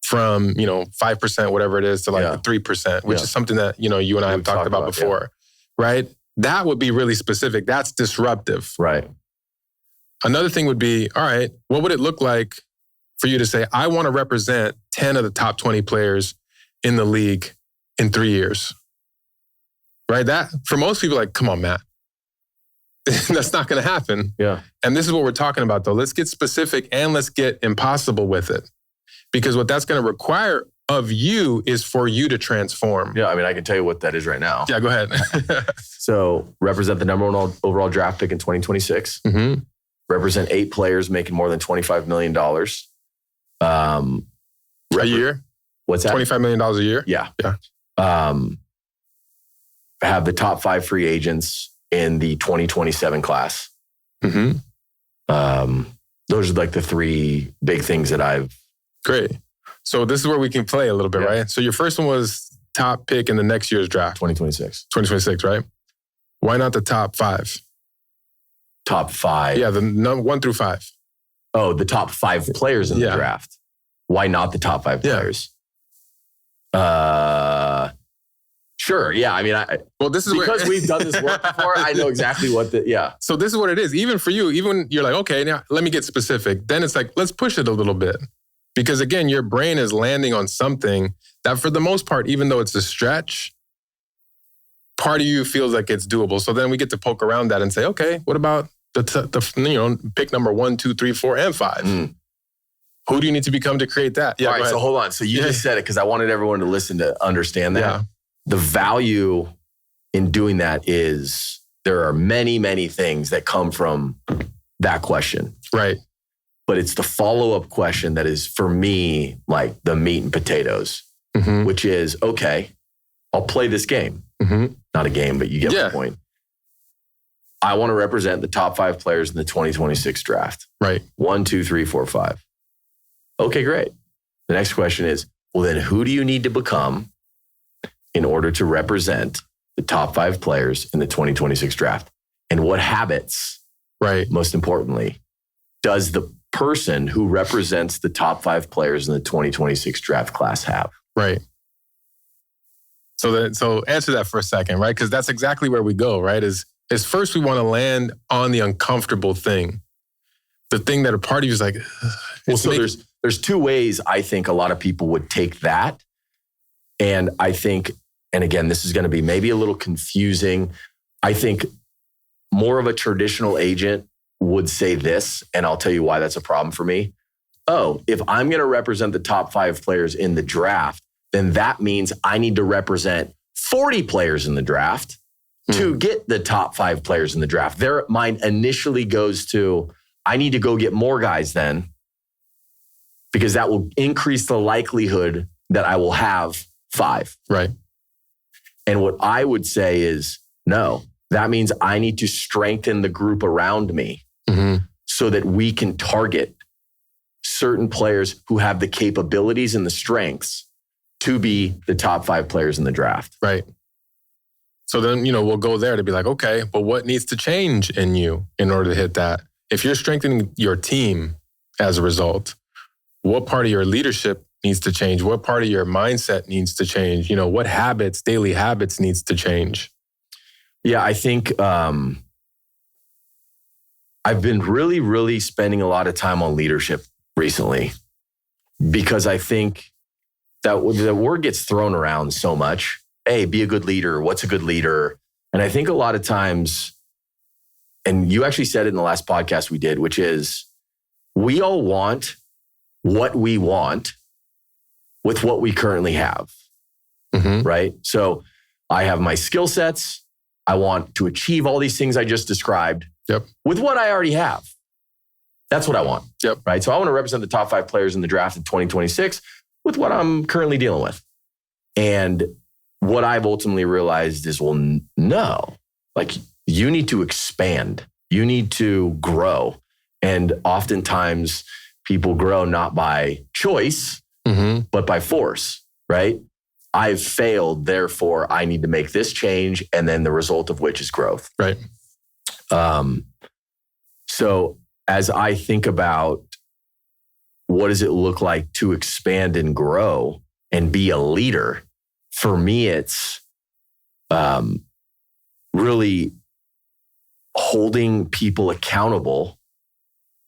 from, 5%, whatever it is, to like 3%, which is something that, you and I have talked about before, right? That would be really specific. That's disruptive. Right. Another thing would be, all right, what would it look like for you to say, I want to represent 10 of the top 20 players in the league in 3 years, right? That, for most people, like, come on, Matt. That's not going to happen. Yeah. And this is what we're talking about, though. Let's get specific and let's get impossible with it. Because what that's going to require of you is for you to transform. Yeah. I mean, I can tell you what that is right now. Yeah, go ahead. So represent the number one overall draft pick in 2026. Mm-hmm. Represent 8 players making more than $25 million. A year? What's that? $25 million a year? Yeah. Yeah. Have the top 5 free agents in the 2027 class. Mm-hmm. Those are like the 3 big things that I've... Great. So this is where we can play a little bit, right? So your first one was top pick in the next year's draft. 2026. 2026, right? Why not the top 5? Top 5? Yeah, the 1 through 5. Oh, the top 5 players in the draft. Why not the top 5 players? Sure. Yeah. I mean, this is because we've done this work before. I know exactly what So this is what it is. Even for you, even you're like, okay, now let me get specific. Then it's like, let's push it a little bit. Because again, your brain is landing on something that for the most part, even though it's a stretch, part of you feels like it's doable. So then we get to poke around that and say, okay, what about the pick number 1, 2, 3, 4, and 5? Who do you need to become to create that? Yeah. All right. So hold on. So you just said it because I wanted everyone to listen to understand that. Yeah. The value in doing that is there are many, many things that come from that question. Right. But it's the follow-up question that is, for me, like the meat and potatoes, which is, okay, I'll play this game. Not a game, but you get the point. I want to represent the top 5 players in the 2026 draft. Right. 1, 2, 3, 4, 5. Okay, great. The next question is, well, then who do you need to become in order to represent the top 5 players in the 2026 draft? And what habits, most importantly, does the person who represents the top 5 players in the 2026 draft class have? Right. So answer that for a second, right? Because that's exactly where we go, right? Is first we want to land on the uncomfortable thing. The thing that a part of you is like... Well, so there's 2 ways I think a lot of people would take that. And I think, and again, this is going to be maybe a little confusing. I think more of a traditional agent would say this, and I'll tell you why that's a problem for me. Oh, if I'm going to represent the top 5 players in the draft, then that means I need to represent 40 players in the draft to get the top 5 players in the draft. Their mind initially goes to, I need to go get more guys then, because that will increase the likelihood that I will have 5. Right. And what I would say is, no, that means I need to strengthen the group around me so that we can target certain players who have the capabilities and the strengths to be the top 5 players in the draft. Right. So then, we'll go there to be like, okay, but what needs to change in you in order to hit that? If you're strengthening your team as a result, what part of your leadership needs to change? What part of your mindset needs to change? What habits, daily habits needs to change? Yeah, I think I've been really, really spending a lot of time on leadership recently because I think that the word gets thrown around so much. Hey, be a good leader. What's a good leader? And I think a lot of times, and you actually said it in the last podcast we did, which is we all want what we want with what we currently have, right? So I have my skill sets. I want to achieve all these things I just described with what I already have. That's what I want, right? So I want to represent the top 5 players in the draft in 2026 with what I'm currently dealing with. And what I've ultimately realized is, well, no, like you need to expand. You need to grow. And oftentimes people grow not by choice, but by force, right? I've failed, therefore I need to make this change, and then the result of which is growth. Right. So as I think about what does it look like to expand and grow and be a leader, for me, it's really holding people accountable,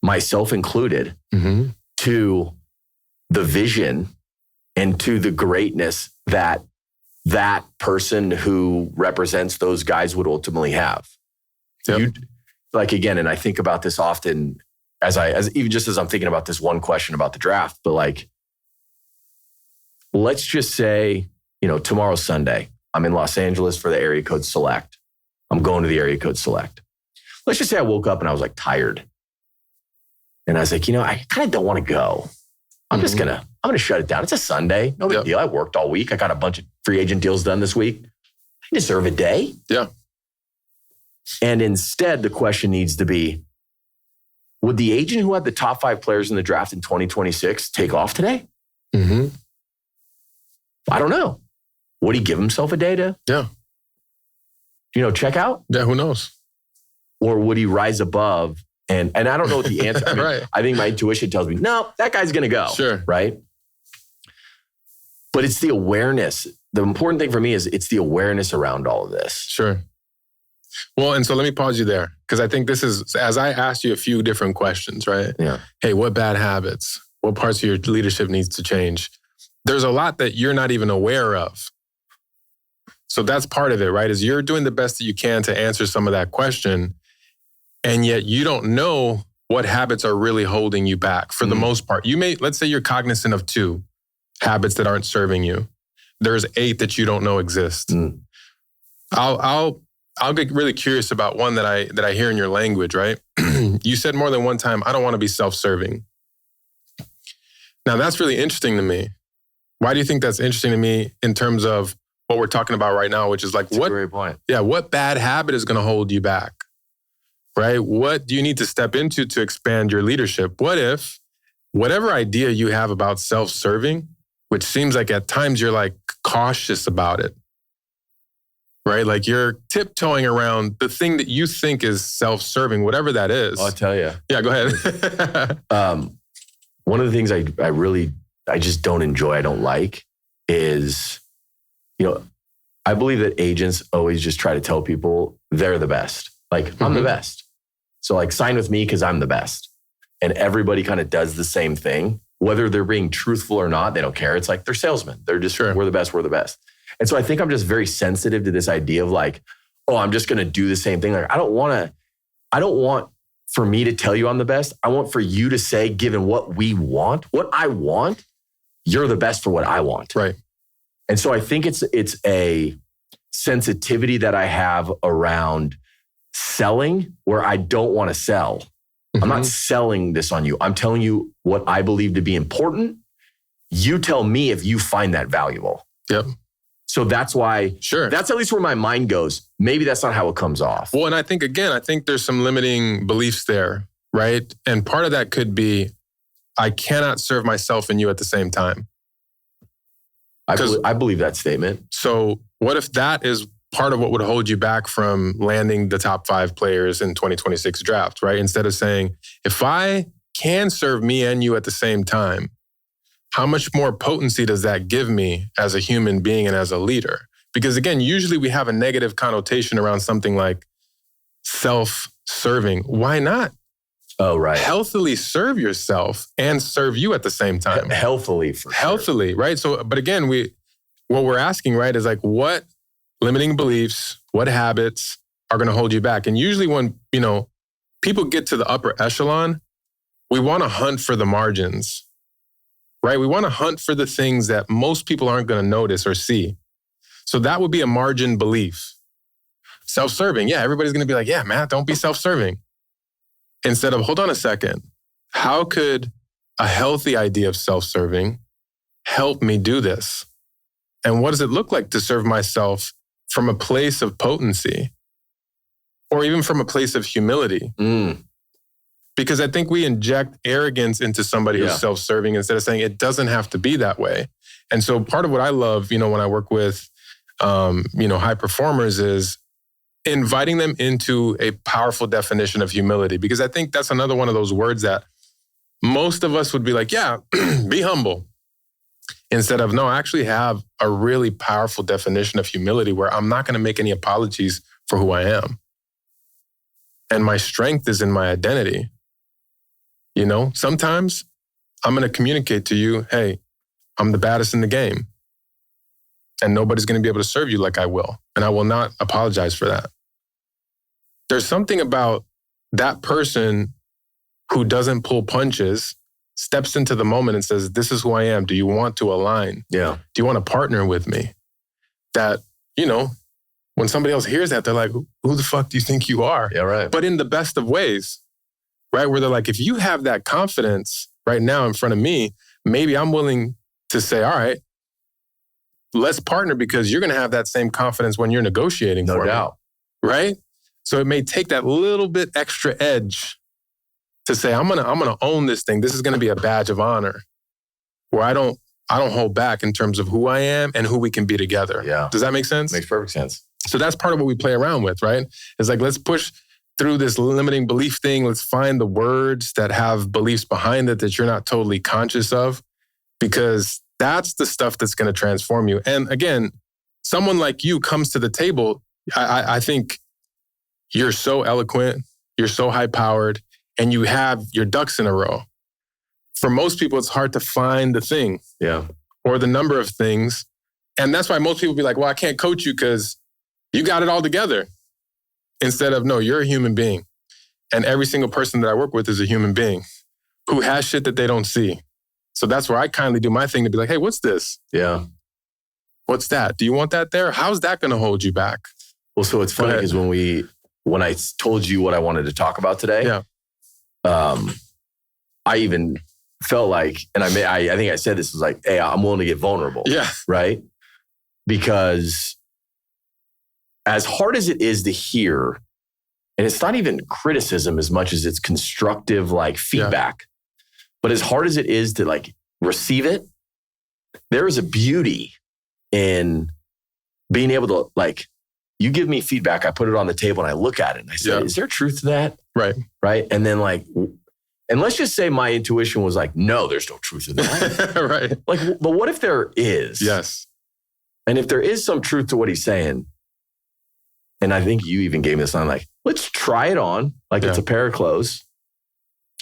myself included, to the vision and to the greatness that that person who represents those guys would ultimately have. Like, again, and I think about this often as even just as I'm thinking about this one question about the draft, but like, let's just say, tomorrow's Sunday. I'm in Los Angeles for the area code select. I'm going to the area code select. Let's just say I woke up and I was like tired. And I was like, I kind of don't want to go. I'm just I'm going to shut it down. It's a Sunday. No big deal. I worked all week. I got a bunch of free agent deals done this week. I deserve a day. Yeah. And instead, the question needs to be, would the agent who had the top 5 players in the draft in 2026 take off today? I don't know. Would he give himself a day to, check out? Yeah, who knows? Or would he rise above? And I don't know what the answer. Right. I think my intuition tells me, no, that guy's going to go. Sure. Right. But it's the awareness. The important thing for me is it's the awareness around all of this. Sure. Well, and so let me pause you there, because I think this is, as I asked you a few different questions, right? Yeah. Hey, what bad habits? What parts of your leadership needs to change? There's a lot that you're not even aware of. So that's part of it, right? Is you're doing the best that you can to answer some of that question. And yet you don't know what habits are really holding you back for the most part. Let's say you're cognizant of 2 habits that aren't serving you. There's 8 that you don't know exist. I'll get really curious about one that I hear in your language, right? You said more than one time, I don't want to be self-serving. Now that's really interesting to me. Why do you think that's interesting to me in terms of what we're talking about right now, which is like, that's a great point. Yeah, what bad habit is going to hold you back? Right? What do you need to step into to expand your leadership? What if whatever idea you have about self-serving, which seems like at times you're like cautious about it, right? Like you're tiptoeing around the thing that you think is self-serving, whatever that is. I'll tell you. Yeah, go ahead. One of the things I just don't enjoy, I don't like is, I believe that agents always just try to tell people they're the best. Like, I'm the best. So like, sign with me because I'm the best. And everybody kind of does the same thing. Whether they're being truthful or not, they don't care. It's like they're salesmen. They're just, we're the best, we're the best. And so I think I'm just very sensitive to this idea of like, oh, I'm just going to do the same thing. Like, I don't want for me to tell you I'm the best. I want for you to say, given what we want, what I want, you're the best for what I want. Right. And so I think it's a sensitivity that I have around selling where I don't want to sell. I'm not selling this on you. I'm telling you what I believe to be important. You tell me if you find that valuable. Yep. So that's why, sure, that's at least where my mind goes. Maybe that's not how it comes off. Well, and I think there's some limiting beliefs there, right? And part of that could be, I cannot serve myself and you at the same time. I believe that statement. So what if that is part of what would hold you back from landing the top 5 players in 2026 draft, right? Instead of saying, if I can serve me and you at the same time, how much more potency does that give me as a human being and as a leader? Because again, usually we have a negative connotation around something like self-serving. Why not? Oh, right. Healthily serve yourself and serve you at the same time. Healthily, for sure. Healthily, right? So, but again, what we're asking, right, is like, what limiting beliefs, what habits are going to hold you back? And usually when, people get to the upper echelon, we want to hunt for the margins, right? We want to hunt for the things that most people aren't going to notice or see. So that would be a margin belief. Self-serving. Yeah, everybody's going to be like, yeah, Matt, don't be self-serving. Instead of, hold on a second, how could a healthy idea of self-serving help me do this? And what does it look like to serve myself from a place of potency or even from a place of humility? Because I think we inject arrogance into somebody who's self-serving instead of saying it doesn't have to be that way. And so part of what I love, when I work with, high performers is inviting them into a powerful definition of humility. Because I think that's another one of those words that most of us would be like, yeah, be humble. Instead of, no, I actually have a really powerful definition of humility where I'm not going to make any apologies for who I am. And my strength is in my identity. Sometimes I'm going to communicate to you, hey, I'm the baddest in the game. And nobody's going to be able to serve you like I will. And I will not apologize for that. There's something about that person who doesn't pull punches, steps into the moment and says, this is who I am. Do you want to align? Yeah. Do you want to partner with me? That, when somebody else hears that, they're like, who the fuck do you think you are? Yeah, right. But in the best of ways, right? Where they're like, if you have that confidence right now in front of me, maybe I'm willing to say, all right, let's partner because you're going to have that same confidence when you're negotiating for me. No doubt. Right? So it may take that little bit extra edge to say, I'm gonna own this thing. This is gonna be a badge of honor where I don't hold back in terms of who I am and who we can be together. Yeah. Does that make sense? Makes perfect sense. So that's part of what we play around with, right? It's like, let's push through this limiting belief thing. Let's find the words that have beliefs behind it that you're not totally conscious of, because that's the stuff that's going to transform you. And again, someone like you comes to the table. I think you're so eloquent, you're so high-powered, and you have your ducks in a row. For most people, it's hard to find the thing or the number of things. And that's why most people be like, well, I can't coach you because you got it all together. Instead of, no, you're a human being. And every single person that I work with is a human being who has shit that they don't see. So that's where I kindly do my thing to be like, hey, what's this? Yeah. What's that? Do you want that there? How's that going to hold you back? Well, so it's funny because when I told you what I wanted to talk about today, I even felt like, and I think I said this was like, hey, I'm willing to get vulnerable. Yeah. Right? Because as hard as it is to hear, and it's not even criticism as much as it's constructive like feedback, but as hard as it is to like receive it, there is a beauty in being able to like, you give me feedback, I put it on the table and I look at it and I say, is there truth to that? Right. Right. And then like, and let's just say my intuition was like, no, there's no truth to that. Right. Like, but what if there is? Yes. And if there is some truth to what he's saying, and I think you even gave me this line, like, let's try it on. Like it's a pair of clothes.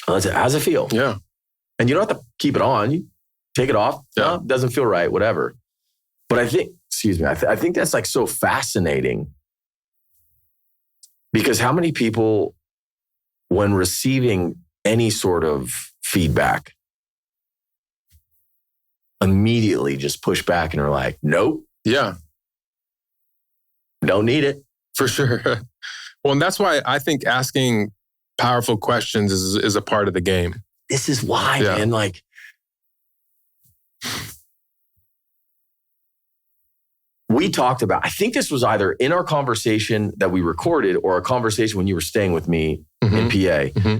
How's it feel? Yeah. And you don't have to keep it on. You take it off. Yeah. No, doesn't feel right, whatever. But I think, I think that's like so fascinating because how many people, when receiving any sort of feedback, immediately just push back and are like, nope. Yeah. Don't need it. For sure. Well, and that's why I think asking powerful questions is a part of the game. This is why, man. Like, we talked about, I think this was either in our conversation that we recorded or a conversation when you were staying with me in PA. Mm-hmm.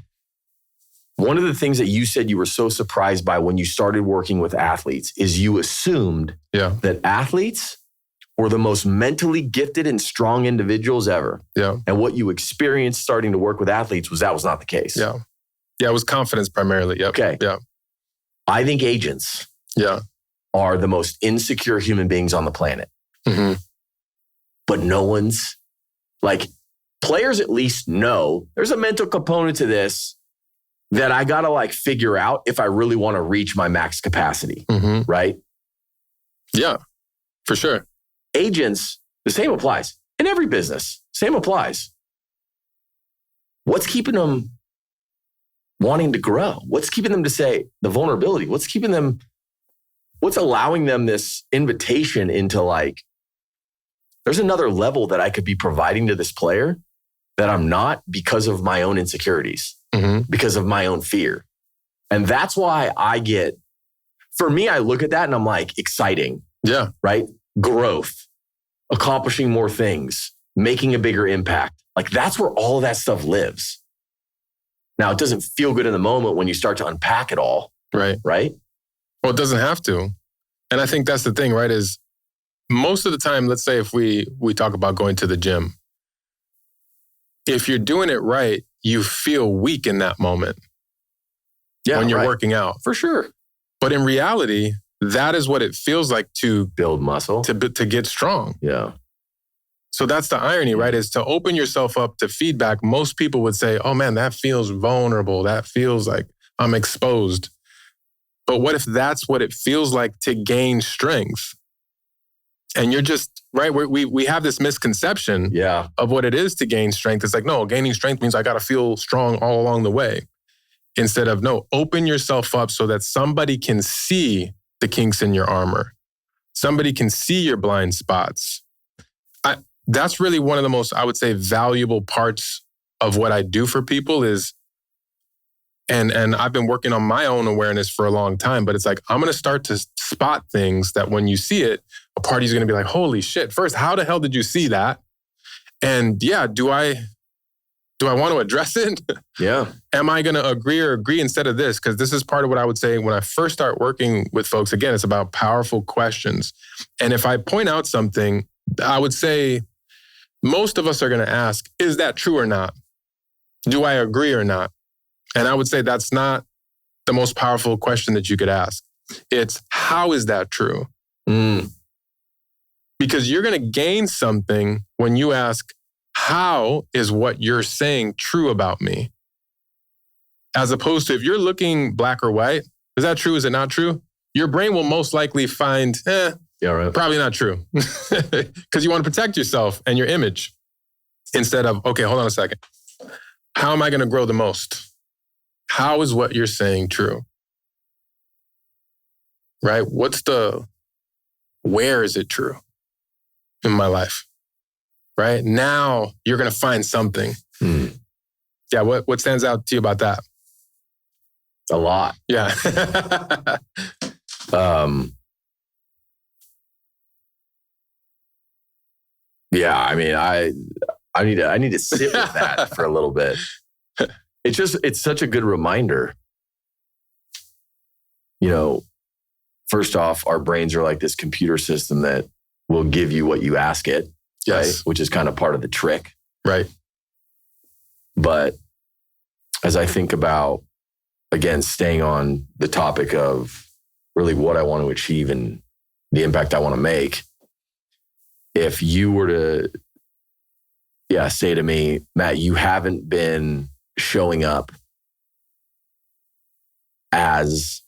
One of the things that you said you were so surprised by when you started working with athletes is you assumed that athletes were the most mentally gifted and strong individuals ever. Yeah. And what you experienced starting to work with athletes was that was not the case. Yeah. Yeah, it was confidence primarily. Yep. Okay. Yeah. I think agents are the most insecure human beings on the planet. Mm-hmm. But no one's, like, players at least know there's a mental component to this. that I got to like figure out if I really want to reach my max capacity, right? Yeah, for sure. Agents, the same applies. In every business, same applies. What's keeping them wanting to grow? What's keeping them to say the vulnerability? What's allowing them this invitation into like, there's another level that I could be providing to this player that I'm not because of my own insecurities, because of my own fear. And that's why for me, I look at that and I'm like, exciting. Yeah. Right? Growth, accomplishing more things, making a bigger impact. Like that's where all of that stuff lives. Now, it doesn't feel good in the moment when you start to unpack it all. Right. Right? Well, it doesn't have to. And I think that's the thing, right? Is most of the time, let's say if we talk about going to the gym, if you're doing it right, you feel weak in that moment when you're working out. For sure. But in reality, that is what it feels like to build muscle, to get strong. Yeah. So that's the irony, right? Is to open yourself up to feedback. Most people would say, oh man, that feels vulnerable. That feels like I'm exposed. But what if that's what it feels like to gain strength? And you're just, right, we have this misconception of what it is to gain strength. It's like, no, gaining strength means I got to feel strong all along the way. Instead of, no, open yourself up so that somebody can see the kinks in your armor. Somebody can see your blind spots. That's really one of the most, I would say, valuable parts of what I do for people is, and I've been working on my own awareness for a long time, but it's like, I'm going to start to spot things that when you see it, a party's going to be like, holy shit, first, how the hell did you see that? And yeah, do I want to address it? Yeah. Am I going to agree instead of this? Because this is part of what I would say when I first start working with folks. Again, it's about powerful questions. And if I point out something, I would say most of us are going to ask, is that true or not? Do I agree or not? And I would say that's not the most powerful question that you could ask. It's, how is that true? Because you're going to gain something when you ask, how is what you're saying true about me? As opposed to if you're looking black or white, is that true? Is it not true? Your brain will most likely find, probably not true. Because you want to protect yourself and your image. Instead of, okay, hold on a second. How am I going to grow the most? How is what you're saying true? Right? Where is it true in my life? Right? Now you're going to find something. Yeah. What stands out to you about that? A lot. Yeah. Yeah. I mean, I need to sit with that for a little bit. It's such a good reminder. You know, first off, our brains are like this computer system that will give you what you ask it. Yes. Right? Which is kind of part of the trick. Right. But as I think about, again, staying on the topic of really what I want to achieve and the impact I want to make, if you were to, say to me, Matt, you haven't been showing up as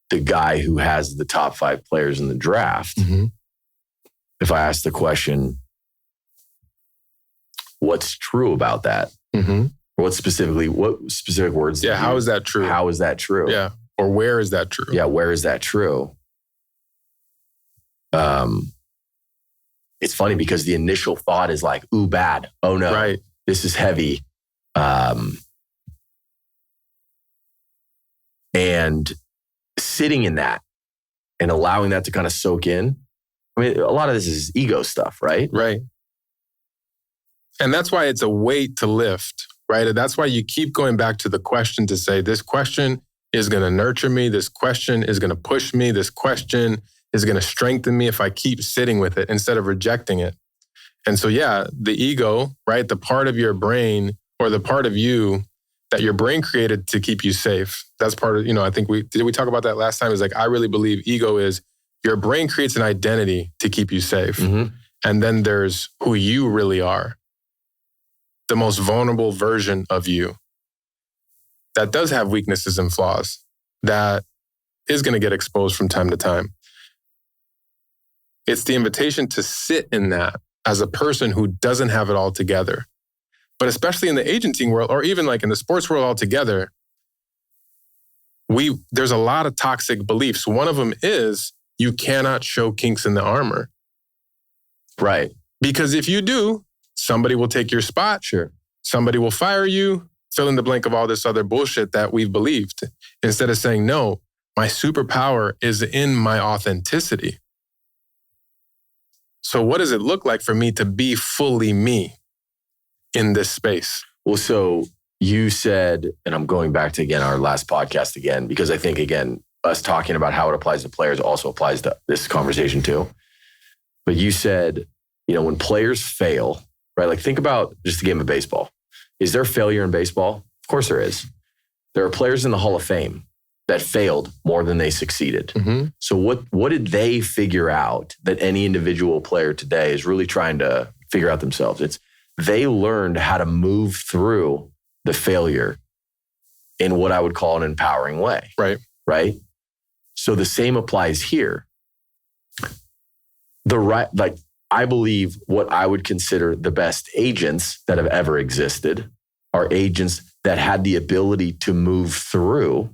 the guy who has the top 5 players in the draft. If I ask the question, what's true about that? What specific words? Yeah, how is that true? How is that true? Yeah, or where is that true? Yeah, where is that true? It's funny because the initial thought is like, ooh, bad. Oh no, right. This is heavy. And sitting in that and allowing that to kind of soak in. I mean, a lot of this is ego stuff, right? Right. And that's why it's a weight to lift, right? That's why you keep going back to the question to say, this question is going to nurture me. This question is going to push me. This question is going to strengthen me if I keep sitting with it instead of rejecting it. And so, yeah, the ego, right? The part of your brain or the part of you that your brain created to keep you safe. That's part of, I think we talk about that last time? Is like, I really believe ego is your brain creates an identity to keep you safe. And then there's who you really are. The most vulnerable version of you. that does have weaknesses and flaws, that is going to get exposed from time to time. It's the invitation to sit in that as a person who doesn't have it all together. But especially in the agenting world, or even like in the sports world altogether, there's a lot of toxic beliefs. One of them is you cannot show kinks in the armor. Right. Because if you do, somebody will take your spot. Sure. Somebody will fire you, fill in the blank of all this other bullshit that we've believed. Instead of saying, no, my superpower is in my authenticity. So what does it look like for me to be fully me in this space? Well, so you said, and I'm going back to, again, our last podcast again, because I think, again, us talking about how it applies to players also applies to this conversation too. But you said, when players fail, right? Like think about just the game of baseball. Is there failure in baseball? Of course there is. There are players in the Hall of Fame that failed more than they succeeded. Mm-hmm. So what did they figure out that any individual player today is really trying to figure out themselves? It's they learned how to move through the failure in what I would call an empowering way. Right? So the same applies here. I believe what I would consider the best agents that have ever existed are agents that had the ability to move through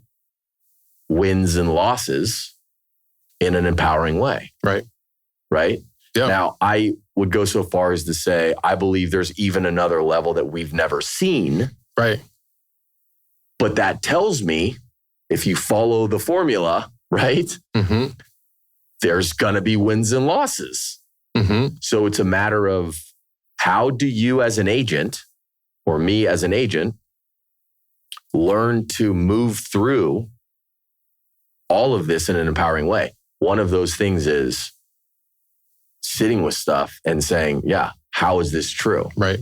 wins and losses in an empowering way. Right? Yeah. Now, I would go so far as to say, I believe there's even another level that we've never seen. Right. But that tells me, if you follow the formula, right, mm-hmm. there's going to be wins and losses. Mm-hmm. So it's a matter of how do you as an agent, or me as an agent, learn to move through all of this in an empowering way. One of those things is sitting with stuff and saying, yeah, how is this true? Right.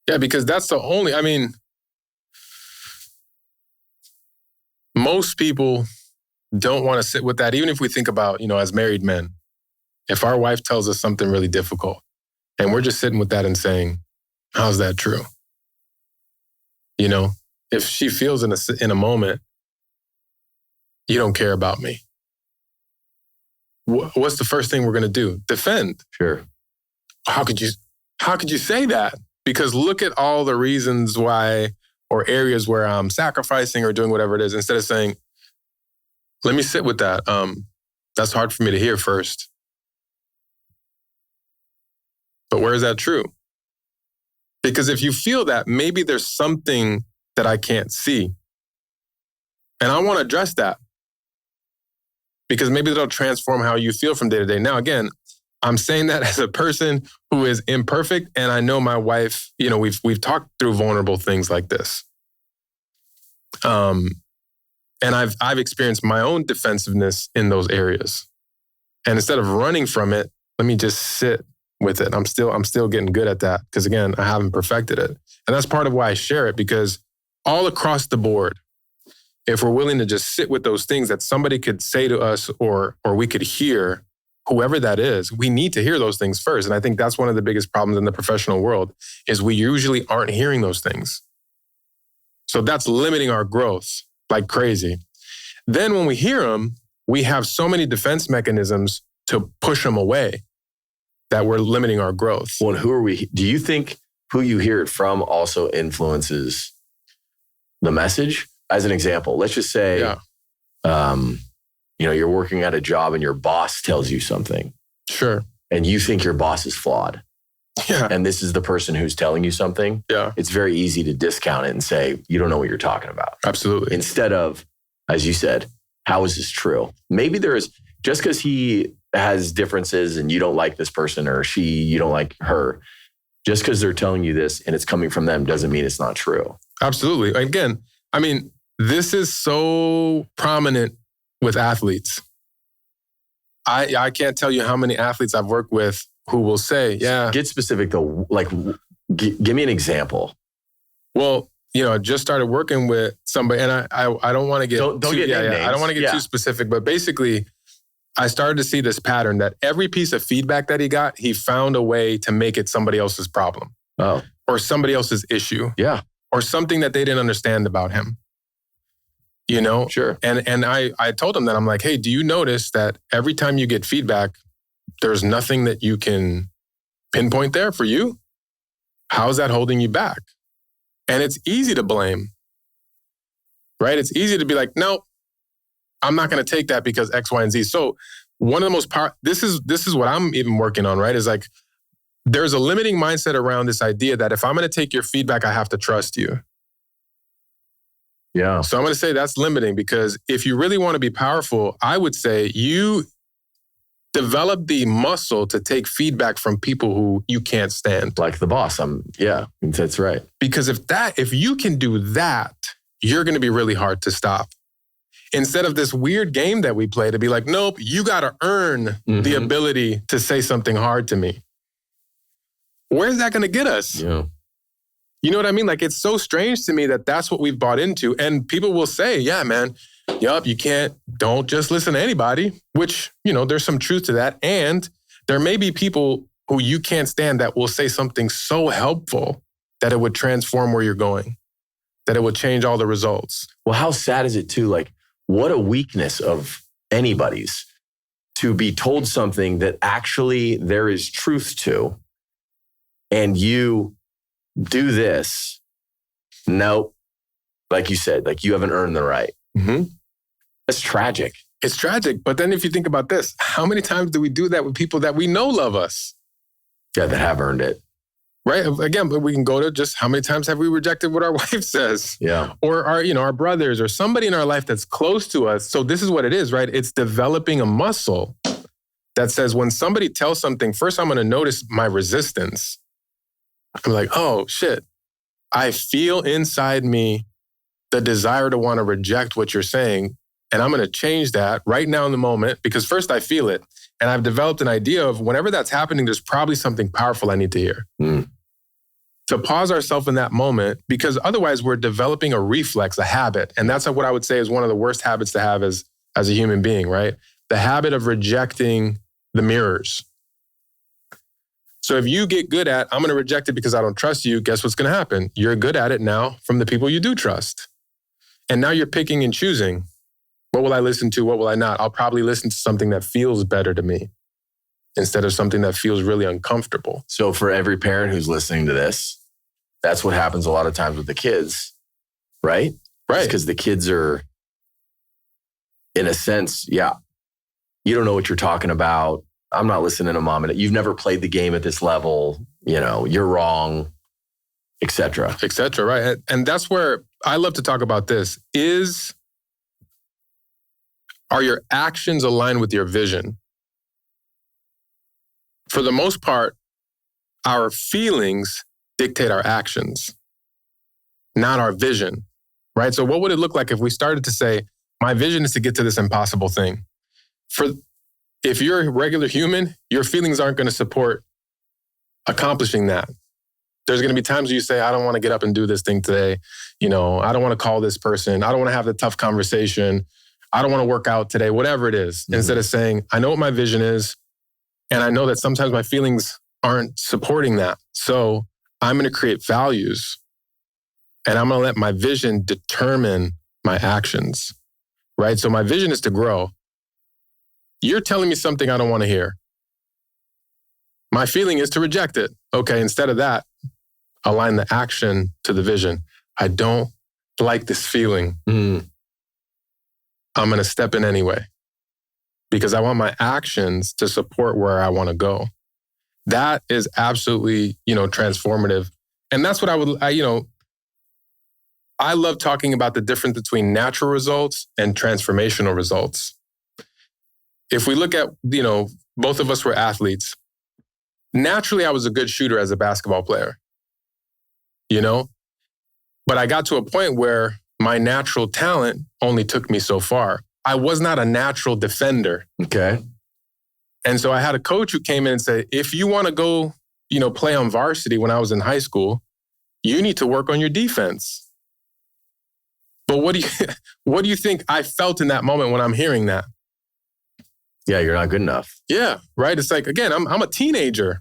Yeah, because that's the only, most people don't want to sit with that. Even if we think about, as married men, if our wife tells us something really difficult and we're just sitting with that and saying, how's that true? If she feels in a moment, you don't care about me. What's the first thing we're going to do? Defend. Sure. How could you say that? Because look at all the reasons why, or areas where I'm sacrificing or doing whatever it is, instead of saying, let me sit with that. That's hard for me to hear first. But where is that true? Because if you feel that, maybe there's something that I can't see. And I want to address that. Because maybe that'll transform how you feel from day to day. Now, again, I'm saying that as a person who is imperfect, and I know my wife, we've talked through vulnerable things like this. And I've experienced my own defensiveness in those areas. And instead of running from it, let me just sit with it. I'm still getting good at that because, again, I haven't perfected it. And that's part of why I share it, because all across the board, if we're willing to just sit with those things that somebody could say to us or we could hear, whoever that is, we need to hear those things first. And I think that's one of the biggest problems in the professional world is we usually aren't hearing those things. So that's limiting our growth like crazy. Then when we hear them, we have so many defense mechanisms to push them away that we're limiting our growth. Well, who are we? Do you think who you hear it from also influences the message? As an example, let's just say, you're working at a job and your boss tells you something. Sure. And you think your boss is flawed. Yeah. And this is the person who's telling you something. Yeah. It's very easy to discount it and say, you don't know what you're talking about. Absolutely. Instead of, as you said, how is this true? Maybe there is, just because he has differences and you don't like this person or you don't like her, just because they're telling you this and it's coming from them doesn't mean it's not true. Absolutely. Again, this is so prominent with athletes. I can't tell you how many athletes I've worked with who will say, yeah. Get specific though. Like, give me an example. Well, I just started working with somebody, and I don't want to get don't get names. I don't want to get too specific, but basically, I started to see this pattern that every piece of feedback that he got, he found a way to make it somebody else's problem. Oh. Or somebody else's issue. Yeah. Or something that they didn't understand about him. you know? Sure. And I told him that, I'm like, hey, do you notice that every time you get feedback, there's nothing that you can pinpoint there for you? How's that holding you back? And it's easy to blame, right? It's easy to be like, no, I'm not going to take that because X, Y, and Z. So one of the most this is what I'm even working on, right? Is like, there's a limiting mindset around this idea that if I'm going to take your feedback, I have to trust you. Yeah. So I'm going to say that's limiting, because if you really want to be powerful, I would say you develop the muscle to take feedback from people who you can't stand. Like the boss. That's right. Because if you can do that, you're going to be really hard to stop. Instead of this weird game that we play to be like, nope, you got to earn the ability to say something hard to me. Where's that going to get us? Yeah. You know what I mean? Like, it's so strange to me that that's what we've bought into. And people will say, yeah, man, yup, don't just listen to anybody, which, there's some truth to that. And there may be people who you can't stand that will say something so helpful that it would transform where you're going, that it would change all the results. Well, how sad is it too? Like, what a weakness of anybody's to be told something that actually there is truth to, and you do this. Nope. Like you said, like you haven't earned the right. Mm-hmm. That's tragic. It's tragic. But then if you think about this, how many times do we do that with people that we know love us? Yeah, that have earned it. Right. Again, but we can go to just how many times have we rejected what our wife says? Yeah. Or our brothers or somebody in our life that's close to us. So this is what it is, right? It's developing a muscle that says when somebody tells something, first I'm going to notice my resistance. I'm like, oh shit. I feel inside me the desire to want to reject what you're saying. And I'm going to change that right now in the moment, because first I feel it. And I've developed an idea of whenever that's happening, there's probably something powerful I need to hear. To pause ourselves in that moment, because otherwise we're developing a reflex, a habit. And that's what I would say is one of the worst habits to have as a human being, right? The habit of rejecting the mirrors. So if you get good at, I'm going to reject it because I don't trust you, guess what's going to happen? You're good at it now from the people you do trust. And now you're picking and choosing. What will I listen to? What will I not? I'll probably listen to something that feels better to me instead of something that feels really uncomfortable. So for every parent who's listening to this, that's what happens a lot of times with the kids, right? Right. Because the kids are, in a sense, you don't know what you're talking about. I'm not listening to mom. You've never played the game at this level. You're wrong, et cetera. Et cetera, right? And that's where I love to talk about this. Are your actions aligned with your vision? For the most part, our feelings dictate our actions, not our vision, right? So what would it look like if we started to say, my vision is to get to this impossible thing? If you're a regular human, your feelings aren't going to support accomplishing that. There's going to be times where you say, I don't want to get up and do this thing today. I don't want to call this person. I don't want to have the tough conversation. I don't want to work out today, whatever it is. Mm-hmm. Instead of saying, I know what my vision is, and I know that sometimes my feelings aren't supporting that. So I'm going to create values, and I'm going to let my vision determine my actions, right? So my vision is to grow. You're telling me something I don't want to hear. My feeling is to reject it. Okay, instead of that, align the action to the vision. I don't like this feeling. I'm going to step in anyway because I want my actions to support where I want to go. That is absolutely, transformative. And that's what I love talking about the difference between natural results and transformational results. If we look at, both of us were athletes. Naturally, I was a good shooter as a basketball player, but I got to a point where my natural talent only took me so far. I was not a natural defender. Okay. And so I had a coach who came in and said, if you want to go, play on varsity when I was in high school, you need to work on your defense. But what do you think I felt in that moment when I'm hearing that? Yeah, you're not good enough. Yeah, right. It's like, again, I'm a teenager.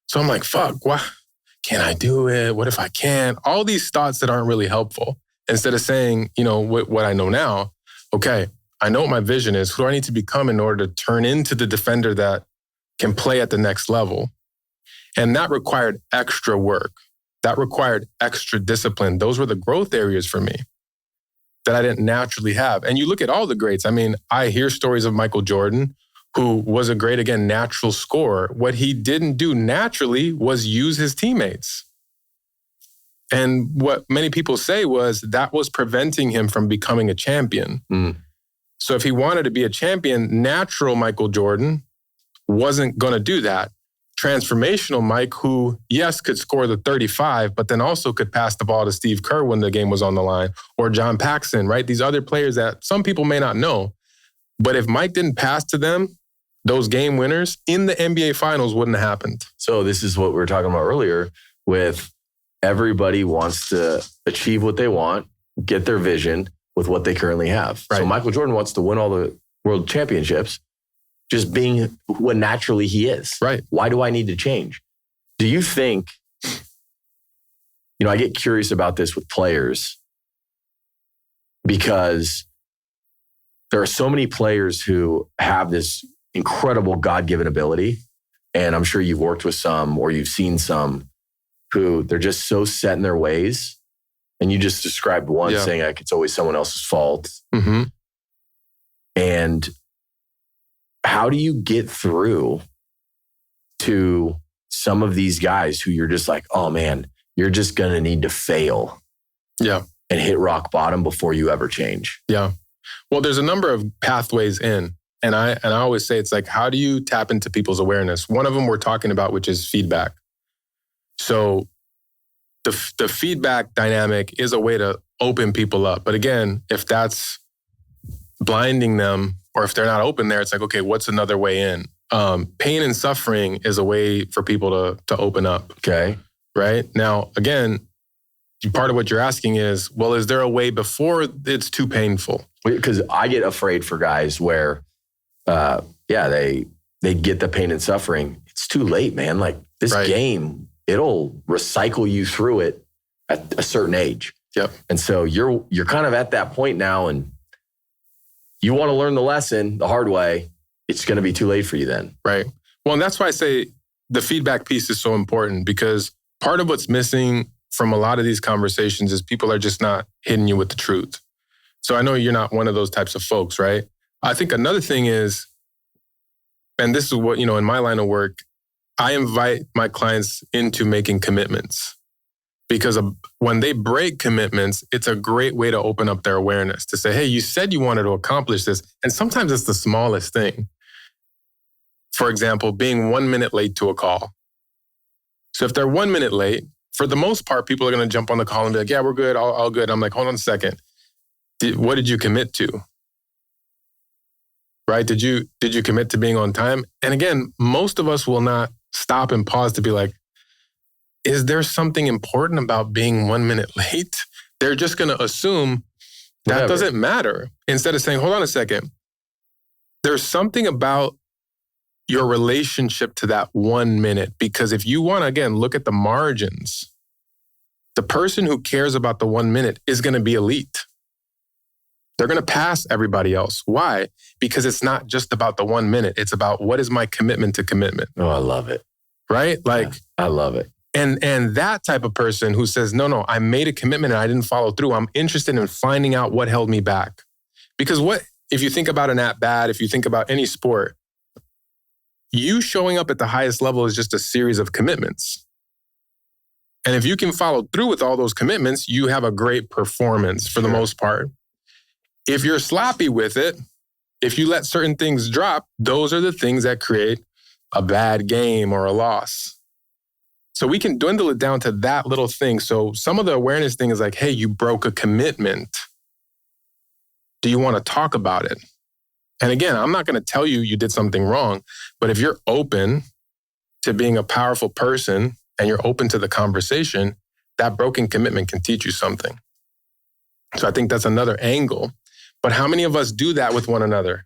So I'm like, fuck, why can't I do it? What if I can't? All these thoughts that aren't really helpful. Instead of saying, what I know now, okay, I know what my vision is. Who do I need to become in order to turn into the defender that can play at the next level? And that required extra work. That required extra discipline. Those were the growth areas for me that I didn't naturally have. And you look at all the greats. I mean, I hear stories of Michael Jordan, who was a great, again, natural scorer. What he didn't do naturally was use his teammates. And what many people say was that was preventing him from becoming a champion. So if he wanted to be a champion, natural Michael Jordan wasn't going to do that. Transformational Mike, who, yes, could score the 35, but then also could pass the ball to Steve Kerr when the game was on the line, or John Paxson, right? These other players that some people may not know. But if Mike didn't pass to them, those game winners in the NBA Finals wouldn't have happened. So this is what we were talking about earlier with everybody wants to achieve what they want, get their vision with what they currently have. Right. So Michael Jordan wants to win all the world championships, just being what naturally he is. Right. Why do I need to change? Do you think, I get curious about this with players because there are so many players who have this incredible God-given ability. And I'm sure you've worked with some or you've seen some who they're just so set in their ways. And you just described one saying like it's always someone else's fault. Mm-hmm. And how do you get through to some of these guys who you're just like, oh man, you're just going to need to fail and hit rock bottom before you ever change? Yeah. Well, there's a number of pathways in. And I always say, it's like, how do you tap into people's awareness? One of them we're talking about, which is feedback. So the feedback dynamic is a way to open people up. But again, if that's blinding them, or if they're not open there, it's like, okay, what's another way in? Pain and suffering is a way for people to open up. Okay. Right? Now, again, part of what you're asking is, well, is there a way before it's too painful? Because I get afraid for guys where, they get the pain and suffering. It's too late, man. Like this game, it'll recycle you through it at a certain age. Yep. And so you're kind of at that point now, and you want to learn the lesson the hard way. It's going to be too late for you then. Right. Well, and that's why I say the feedback piece is so important, because part of what's missing from a lot of these conversations is people are just not hitting you with the truth. So I know you're not one of those types of folks, right? I think another thing is, and this is what, in my line of work, I invite my clients into making commitments, because when they break commitments, it's a great way to open up their awareness to say, hey, you said you wanted to accomplish this. And sometimes it's the smallest thing. For example, being 1 minute late to a call. So if they're 1 minute late, for the most part, people are going to jump on the call and be like, yeah, we're good, all good. I'm like, hold on a second. What did you commit to? Right? Did you commit to being on time? And again, most of us will not stop and pause to be like, is there something important about being 1 minute late? They're just going to assume that doesn't matter. Instead of saying, hold on a second. There's something about your relationship to that 1 minute, because if you want to, again, look at the margins, the person who cares about the 1 minute is going to be elite. They're going to pass everybody else. Why? Because it's not just about the 1 minute. It's about, what is my commitment to commitment? Oh, I love it. Right? Like, yeah, I love it. And that type of person who says, no, I made a commitment and I didn't follow through. I'm interested in finding out what held me back. Because if you think about an at-bat, if you think about any sport, you showing up at the highest level is just a series of commitments. And if you can follow through with all those commitments, you have a great performance for the most part. If you're sloppy with it, if you let certain things drop, those are the things that create a bad game or a loss. So we can dwindle it down to that little thing. So some of the awareness thing is like, hey, you broke a commitment. Do you want to talk about it? And again, I'm not going to tell you did something wrong, but if you're open to being a powerful person and you're open to the conversation, that broken commitment can teach you something. So I think that's another angle. But how many of us do that with one another?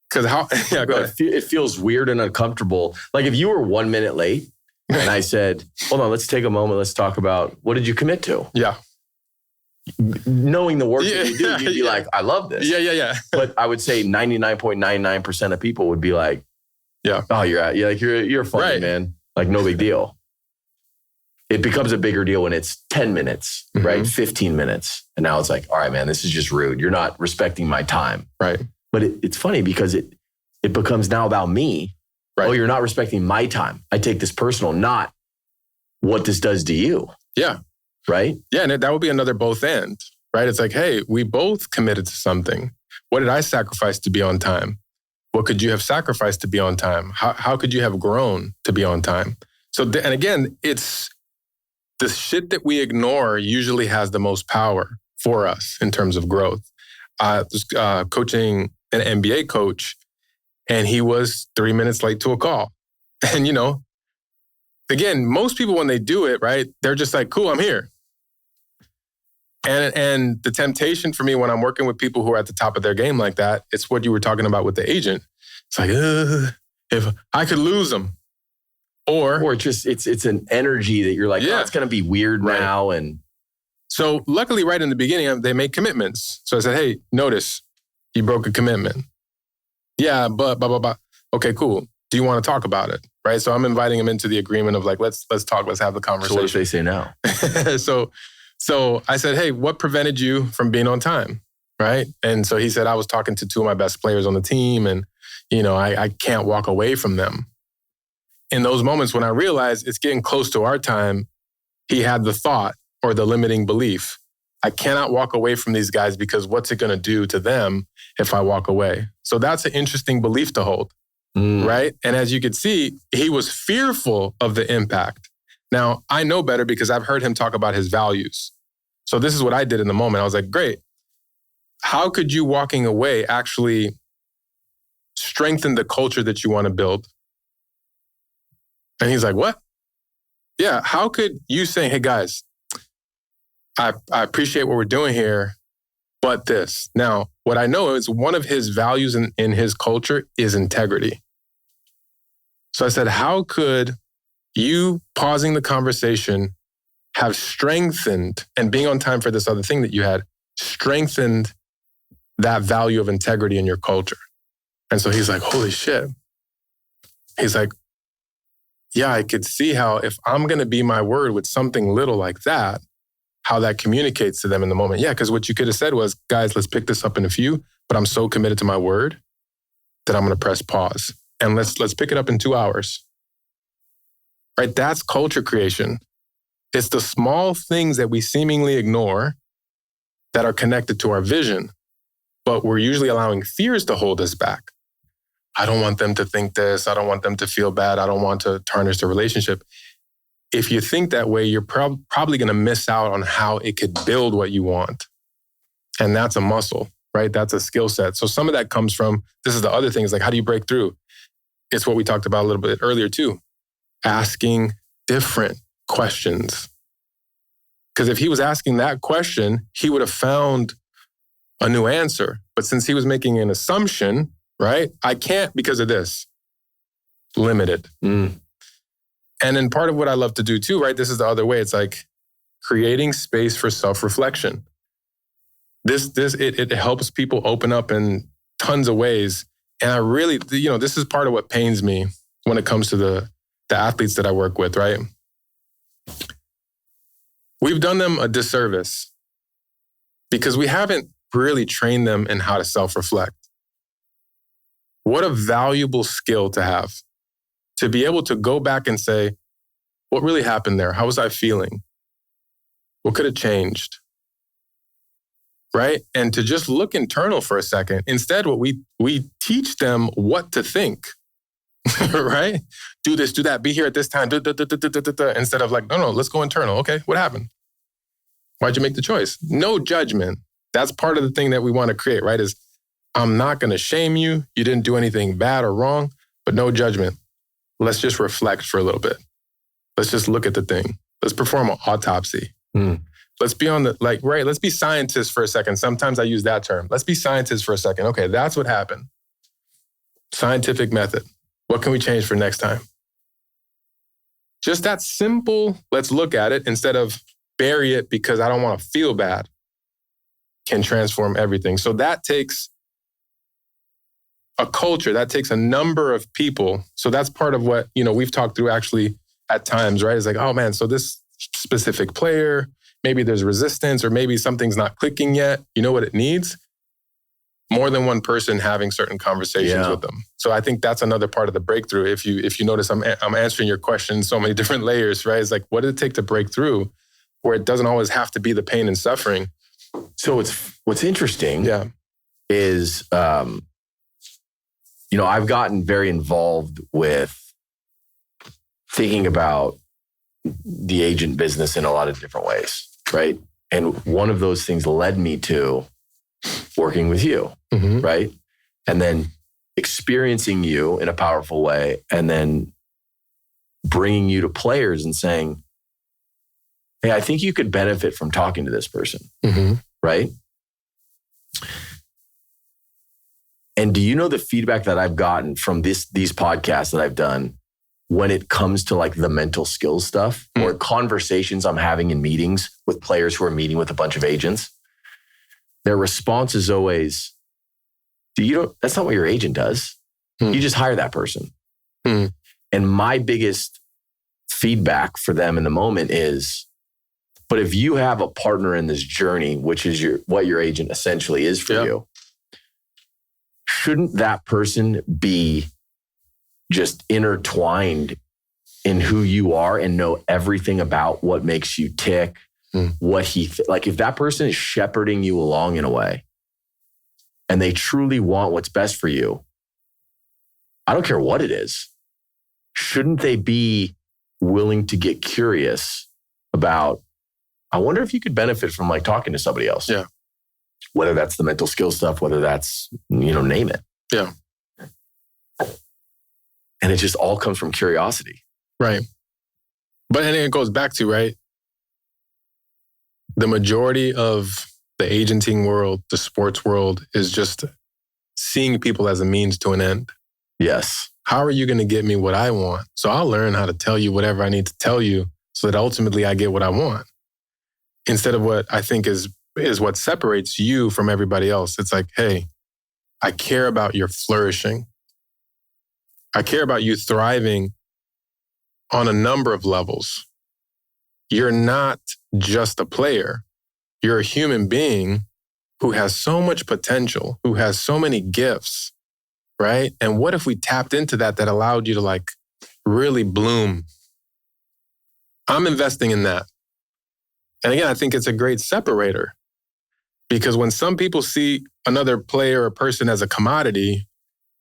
Because go ahead. It feels weird and uncomfortable. Like if you were 1 minute late and I said, hold on, let's take a moment. Let's talk about, what did you commit to? Yeah. knowing the work that you do, you'd be like, I love this. Yeah. But I would say 99.99% of people would be like, oh, you're funny, man. Like, no big deal. It becomes a bigger deal when it's 10 minutes, right? 15 minutes. And now it's like, all right, man, this is just rude. You're not respecting my time. Right. But it's funny because it becomes now about me. Right. Oh, you're not respecting my time. I take this personal, not what this does to you. Yeah. Right? Yeah, and that would be another both and, right? It's like, hey, we both committed to something. What did I sacrifice to be on time? What could you have sacrificed to be on time? How could you have grown to be on time? So, and again, it's the shit that we ignore usually has the most power for us in terms of growth. I was coaching an NBA coach, and he was 3 minutes late to a call. And, again, most people, when they do it, right, they're just like, cool, I'm here. And the temptation for me when I'm working with people who are at the top of their game like that, it's what you were talking about with the agent. It's like, if I could lose them. Or just it's an energy that you're like, oh, it's going to be weird now. And so luckily, right in the beginning, they made commitments. So I said, hey, notice you broke a commitment. Yeah, but blah, blah, blah. Okay, cool. Do you want to talk about it? Right. So I'm inviting him into the agreement of like, let's talk, let's have the conversation. So what if they say no? So I said, hey, what prevented you from being on time? Right. And so he said, I was talking to two of my best players on the team and, I can't walk away from them. In those moments when I realized it's getting close to our time, he had the thought or the limiting belief. I cannot walk away from these guys because what's it going to do to them if I walk away? So that's an interesting belief to hold. Right. And as you could see, he was fearful of the impact. Now, I know better because I've heard him talk about his values. So this is what I did in the moment. I was like, great. How could you walking away actually strengthen the culture that you want to build? And he's like, what? Yeah. How could you say, hey, guys, I appreciate what we're doing here, but this. Now, what I know is one of his values in his culture is integrity. So I said, how could you pausing the conversation have strengthened and being on time for this other thing that you had, strengthened that value of integrity in your culture? And so he's like, holy shit. He's like, yeah, I could see how if I'm going to be my word with something little like that, how that communicates to them in the moment. Yeah, because what you could have said was, guys, let's pick this up in a few, but I'm so committed to my word that I'm going to press pause. And let's pick it up in 2 hours. Right? That's culture creation. It's the small things that we seemingly ignore that are connected to our vision, but we're usually allowing fears to hold us back. I don't want them to think this. I don't want them to feel bad. I don't want to tarnish the relationship. If you think that way, you're probably going to miss out on how it could build what you want. And that's a muscle, right? That's a skill set. So some of that comes from, this is the other thing, is like, how do you break through? It's what we talked about a little bit earlier too. Asking different questions. Because if he was asking that question, he would have found a new answer. But since he was making an assumption, right? I can't because of this. Limited. And then part of what I love to do too, right? This is the other way. It's like creating space for self-reflection. It helps people open up in tons of ways. And I really, this is part of what pains me when it comes to the athletes that I work with, right? We've done them a disservice because we haven't really trained them in how to self-reflect. What a valuable skill to have. To be able to go back and say, what really happened there? How was I feeling? What could have changed? Right? And to just look internal for a second. Instead, what we teach them what to think. Right? Do this, do that, be here at this time. Instead of like, no, let's go internal. Okay, what happened? Why'd you make the choice? No judgment. That's part of the thing that we want to create, right? Is I'm not going to shame you. You didn't do anything bad or wrong, but no judgment. Let's just reflect for a little bit. Let's just look at the thing. Let's perform an autopsy. Let's be let's be scientists for a second. Sometimes I use that term. Let's be scientists for a second. Okay, that's what happened. Scientific method. What can we change for next time? Just that simple, let's look at it instead of bury it because I don't want to feel bad. can transform everything. So that takes a culture, that takes a number of people. So that's part of what, we've talked through actually at times, right? It's like, oh man, so this specific player, maybe there's resistance or maybe something's not clicking yet. You know what it needs? More than one person having certain conversations with them. So I think that's another part of the breakthrough. If you notice, I'm answering your question in so many different layers, right? It's like, what does it take to break through where it doesn't always have to be the pain and suffering? So what's interesting is, I've gotten very involved with thinking about the agent business in a lot of different ways, right? And one of those things led me to working with you, right? And then experiencing you in a powerful way and then bringing you to players and saying, hey, I think you could benefit from talking to this person, right? And do you know the feedback that I've gotten from these podcasts that I've done when it comes to like the mental skills stuff or conversations I'm having in meetings with players who are meeting with a bunch of agents? Their response is always, that's not what your agent does. You just hire that person. And my biggest feedback for them in the moment is, but if you have a partner in this journey, which is what your agent essentially is for you, shouldn't that person be just intertwined in who you are and know everything about what makes you tick, what like if that person is shepherding you along in a way and they truly want what's best for you, I don't care what it is, shouldn't they be willing to get curious about, I wonder if you could benefit from like talking to somebody else. Yeah. Whether that's the mental skill stuff, whether that's, name it. Yeah. And it just all comes from curiosity. Right. But and it goes back to, right? The majority of the agenting world, the sports world is just seeing people as a means to an end. Yes. How are you going to get me what I want? So I'll learn how to tell you whatever I need to tell you so that ultimately I get what I want. Instead of what I think is what separates you from everybody else. It's like, hey, I care about your flourishing. I care about you thriving on a number of levels. You're not just a player. You're a human being who has so much potential, who has so many gifts, right? And what if we tapped into that allowed you to like really bloom? I'm investing in that. And again, I think it's a great separator because when some people see another player or person as a commodity,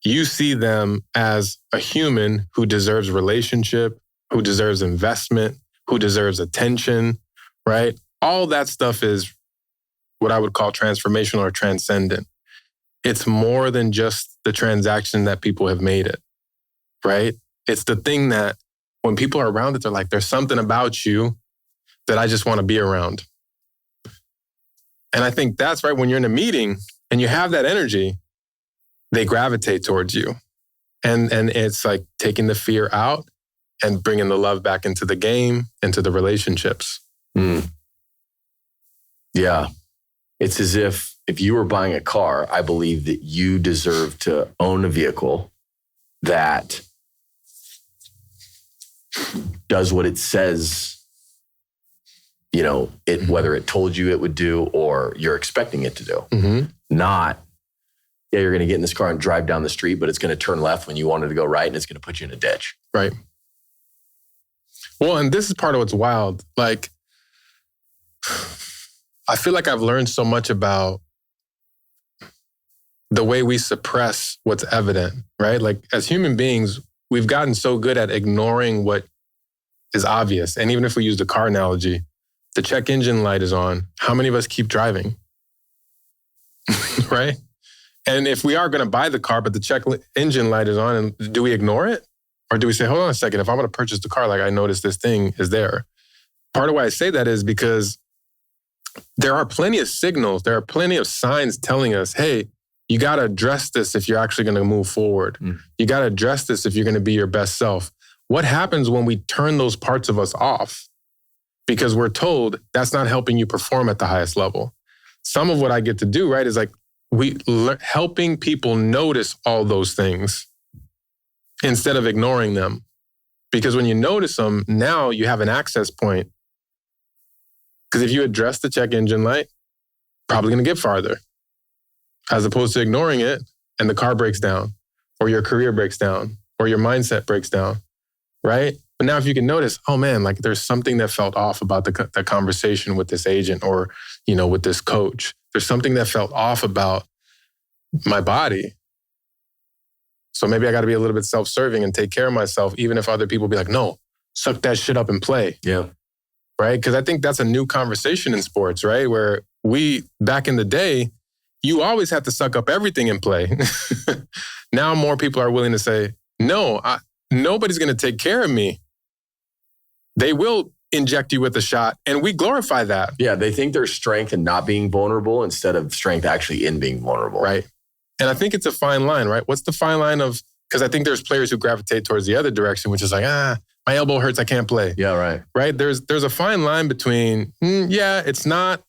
you see them as a human who deserves relationship, who deserves investment, who deserves attention, right? All that stuff is what I would call transformational or transcendent. It's more than just the transaction that people have made it, right? It's the thing that when people are around it, they're like, there's something about you that I just want to be around. And I think that's right. When you're in a meeting and you have that energy, they gravitate towards you. And it's like taking the fear out and bringing the love back into the game, into the relationships. Yeah. It's as if you were buying a car, I believe that you deserve to own a vehicle that does what it says, whether it told you it would do or you're expecting it to do. Not, you're going to get in this car and drive down the street, but it's going to turn left when you wanted to go right and it's going to put you in a ditch. Right. Well, and this is part of what's wild. Like, I feel like I've learned so much about the way we suppress what's evident, right? Like as human beings, we've gotten so good at ignoring what is obvious. And even if we use the car analogy, the check engine light is on. How many of us keep driving? Right? And if we are going to buy the car, but the check engine light is on, and do we ignore it? Or do we say, hold on a second, if I'm going to purchase the car, like I noticed this thing is there. Part of why I say that is because there are plenty of signals, there are plenty of signs telling us, hey, you got to address this if you're actually going to move forward. You got to address this if you're going to be your best self. What happens when we turn those parts of us off? Because we're told that's not helping you perform at the highest level. some of what I get to do, right, is like helping people notice all those things instead of ignoring them. Because when you notice them, now you have an access point. Because if you address the check engine light, probably going to get farther. As opposed to ignoring it and the car breaks down, or your career breaks down, or your mindset breaks down, right? But now if you can notice, oh man, like there's something that felt off about the conversation with this agent or, with this coach. There's something that felt off about my body. So maybe I got to be a little bit self-serving and take care of myself, even if other people be like, no, suck that shit up and play. Yeah. Right? Because I think that's a new conversation in sports, right? Where back in the day, you always had to suck up everything and play. Now more people are willing to say, no, nobody's going to take care of me. They will inject you with a shot, and we glorify that. Yeah, they think there's strength in not being vulnerable instead of strength actually in being vulnerable. Right. And I think it's a fine line, right? What's the fine line of, because I think there's players who gravitate towards the other direction, which is like, my elbow hurts, I can't play. Yeah, right. Right? There's a fine line between, it's not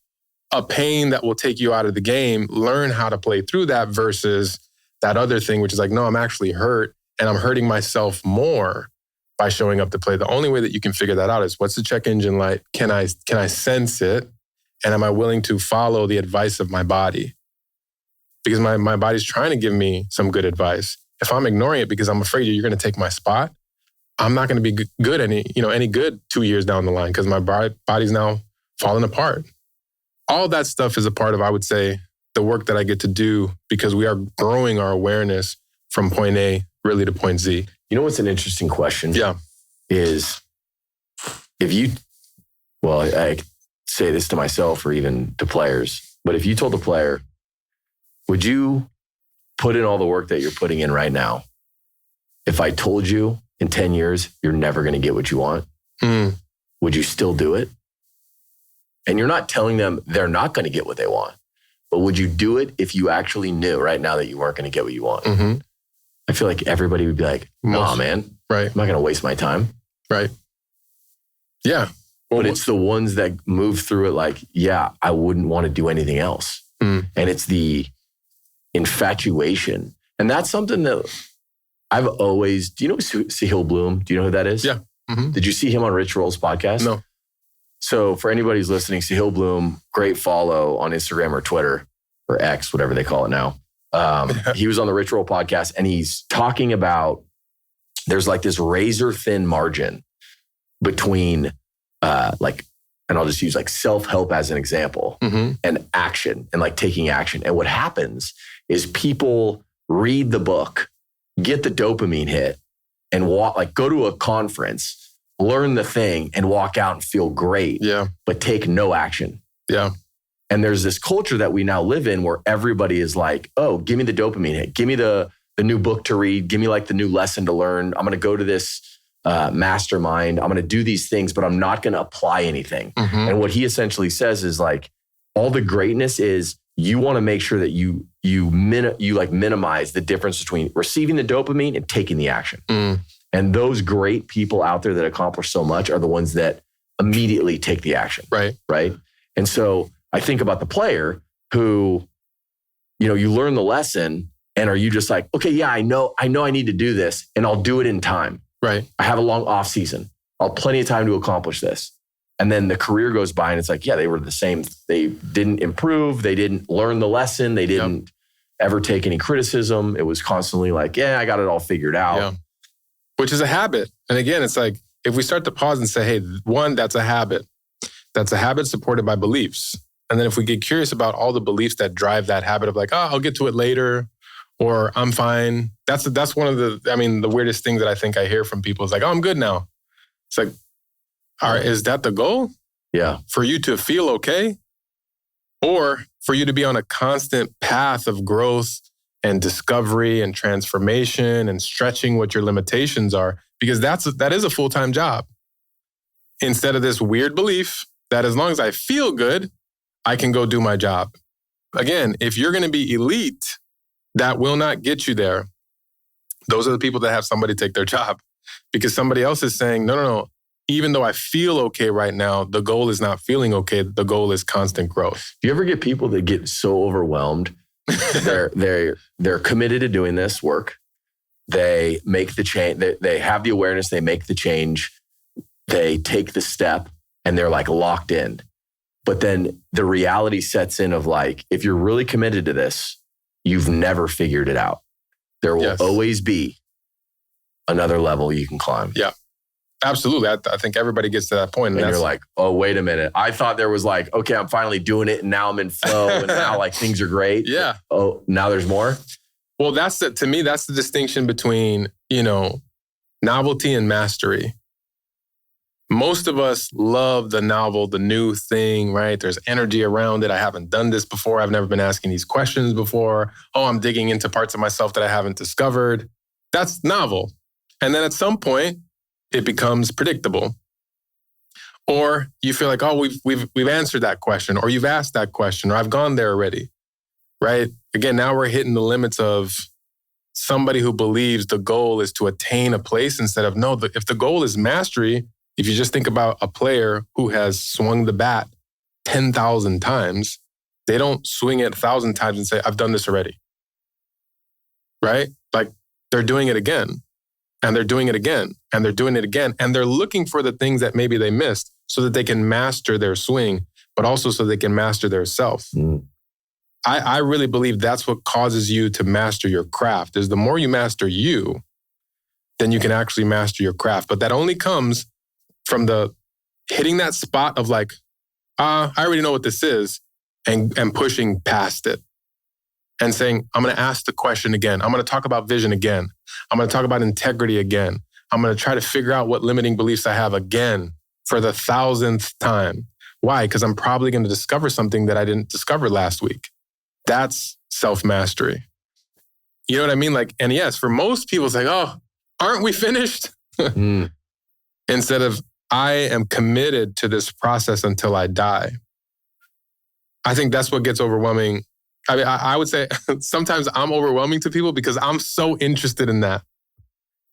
a pain that will take you out of the game. Learn how to play through that versus that other thing, which is like, no, I'm actually hurt and I'm hurting myself more by showing up to play. The only way that you can figure that out is what's the check engine light? Can I sense it? And am I willing to follow the advice of my body? Because my body's trying to give me some good advice. If I'm ignoring it because I'm afraid you're going to take my spot, I'm not going to be good any good 2 years down the line because my body's now falling apart. All that stuff is a part of, I would say, the work that I get to do because we are growing our awareness from point A really to point Z. You know what's an interesting question? Yeah. Is I say this to myself or even to players, but if you told a player, would you put in all the work that you're putting in right now if I told you in 10 years you're never going to get what you want? Would you still do it? And you're not telling them they're not going to get what they want, but would you do it if you actually knew right now that you weren't going to get what you want? Mm-hmm. I feel like everybody would be like, nah, man, right. I'm not going to waste my time. Right. Yeah. But it's the ones that move through it like, yeah, I wouldn't want to do anything else. And it's the infatuation. And that's something that I've always, do you know Sahil Bloom? Do you know who that is? Yeah. Mm-hmm. Did you see him on Rich Roll's podcast? No. So for anybody who's listening, Sahil Bloom, great follow on Instagram or Twitter or X, whatever they call it now. He was on the Rich Roll podcast and he's talking about there's like this razor thin margin between and I'll just use like self-help as an example and action and like taking action. And what happens is people read the book, get the dopamine hit and go to a conference, learn the thing and walk out and feel great, but take no action. Yeah. And there's this culture that we now live in where everybody is like, oh, give me the dopamine hit. Give me the new book to read. Give me like the new lesson to learn. I'm going to go to this mastermind. I'm going to do these things, but I'm not going to apply anything. And what he essentially says is like, all the greatness is you want to make sure that you minimize the difference between receiving the dopamine and taking the action. And those great people out there that accomplish so much are the ones that immediately take the action. Right. And so I think about the player who, you learn the lesson and are you just like, okay, yeah, I know I need to do this and I'll do it in time. Right. I have a long off season. I'll have plenty of time to accomplish this. And then the career goes by and it's like, yeah, they were the same. They didn't improve. They didn't learn the lesson. They didn't ever take any criticism. It was constantly like, yeah, I got it all figured out. Yeah. Which is a habit. And again, it's like, if we start to pause and say, hey, one, that's a habit. That's a habit supported by beliefs. And then if we get curious about all the beliefs that drive that habit of like, oh, I'll get to it later, or I'm fine. That's one of the weirdest things that I think I hear from people is like, oh, I'm good now. It's like, all right, is that the goal? Yeah. For you to feel okay? Or for you to be on a constant path of growth and discovery and transformation and stretching what your limitations are? Because that is a full-time job. Instead of this weird belief that as long as I feel good, I can go do my job. Again, if you're going to be elite, that will not get you there. Those are the people that have somebody take their job because somebody else is saying, no. even though I feel okay right now, the goal is not feeling okay. The goal is constant growth. Do you ever get people that get so overwhelmed? They're committed to doing this work. They make the change. They have the awareness. They make the change. They take the step and they're like locked in. But then the reality sets in of like, if you're really committed to this, you've never figured it out. There will always be another level you can climb. Yeah, absolutely. I think everybody gets to that point. And you're like, oh, wait a minute. I thought there was like, okay, I'm finally doing it and now I'm in flow and now like things are great. Yeah. Oh, now there's more? Well, to me, that's the distinction between, novelty and mastery. Most of us love the novel, the new thing, right? There's energy around it. I haven't done this before. I've never been asking these questions before. Oh, I'm digging into parts of myself that I haven't discovered. That's novel. And then at some point, it becomes predictable. Or you feel like, oh, we've answered that question, or you've asked that question, or I've gone there already, right? Again, now we're hitting the limits of somebody who believes the goal is to attain a place instead of, no, if the goal is mastery, if you just think about a player who has swung the bat 10,000 times, they don't swing it 1,000 times and say, I've done this already, right? Like they're doing it again, and they're doing it again, and they're doing it again, and they're looking for the things that maybe they missed so that they can master their swing, but also so they can master their self. I really believe that's what causes you to master your craft, is the more you master you, then you can actually master your craft. But that only comes from the hitting that spot of like, I already know what this is, and pushing past it and saying, I'm going to ask the question again. I'm going to talk about vision again. I'm going to talk about integrity again. I'm going to try to figure out what limiting beliefs I have again for the 1,000th time. Why? Because I'm probably going to discover something that I didn't discover last week. That's self-mastery. You know what I mean? Like, and yes, for most people, it's like, oh, aren't we finished? Instead of, I am committed to this process until I die. I think that's what gets overwhelming. I mean, I would say sometimes I'm overwhelming to people because I'm so interested in that.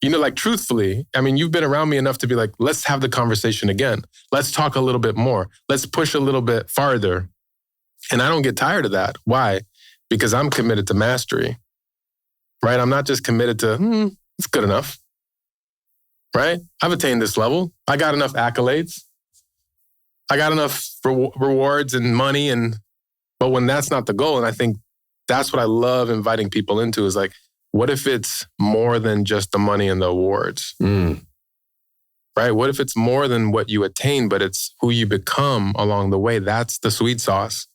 Like truthfully, I mean, you've been around me enough to be like, let's have the conversation again. Let's talk a little bit more. Let's push a little bit farther. And I don't get tired of that. Why? Because I'm committed to mastery, right? I'm not just committed to, it's good enough. Right? I've attained this level. I got enough accolades. I got enough rewards and money. But when that's not the goal, and I think that's what I love inviting people into, is like, what if it's more than just the money and the awards? Right? What if it's more than what you attain, but it's who you become along the way? That's the sweet sauce,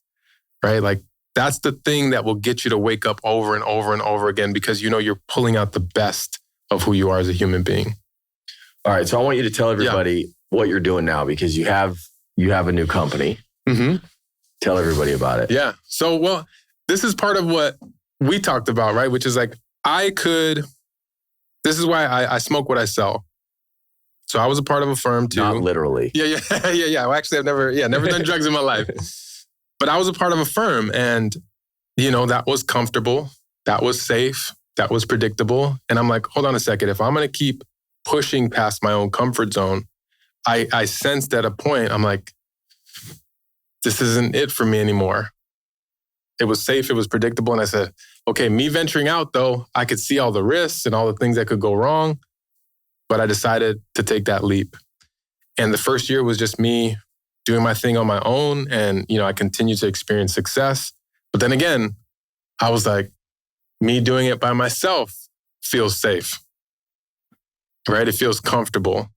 right? Like that's the thing that will get you to wake up over and over and over again because you're pulling out the best of who you are as a human being. All right. So I want you to tell everybody what you're doing now because you have a new company. Tell everybody about it. Yeah. So, well, this is part of what we talked about, right? Which is like, this is why I smoke what I sell. So I was a part of a firm too. Not literally. Yeah. Well, actually, I've never done drugs in my life. But I was a part of a firm and, that was comfortable. That was safe. That was predictable. And I'm like, hold on a second. If I'm going to keep pushing past my own comfort zone, I sensed at a point, I'm like, this isn't it for me anymore. It was safe, it was predictable. And I said, okay, me venturing out though, I could see all the risks and all the things that could go wrong, but I decided to take that leap. And the first year was just me doing my thing on my own. And, I continued to experience success. But then again, I was like, me doing it by myself feels safe. Right? It feels comfortable.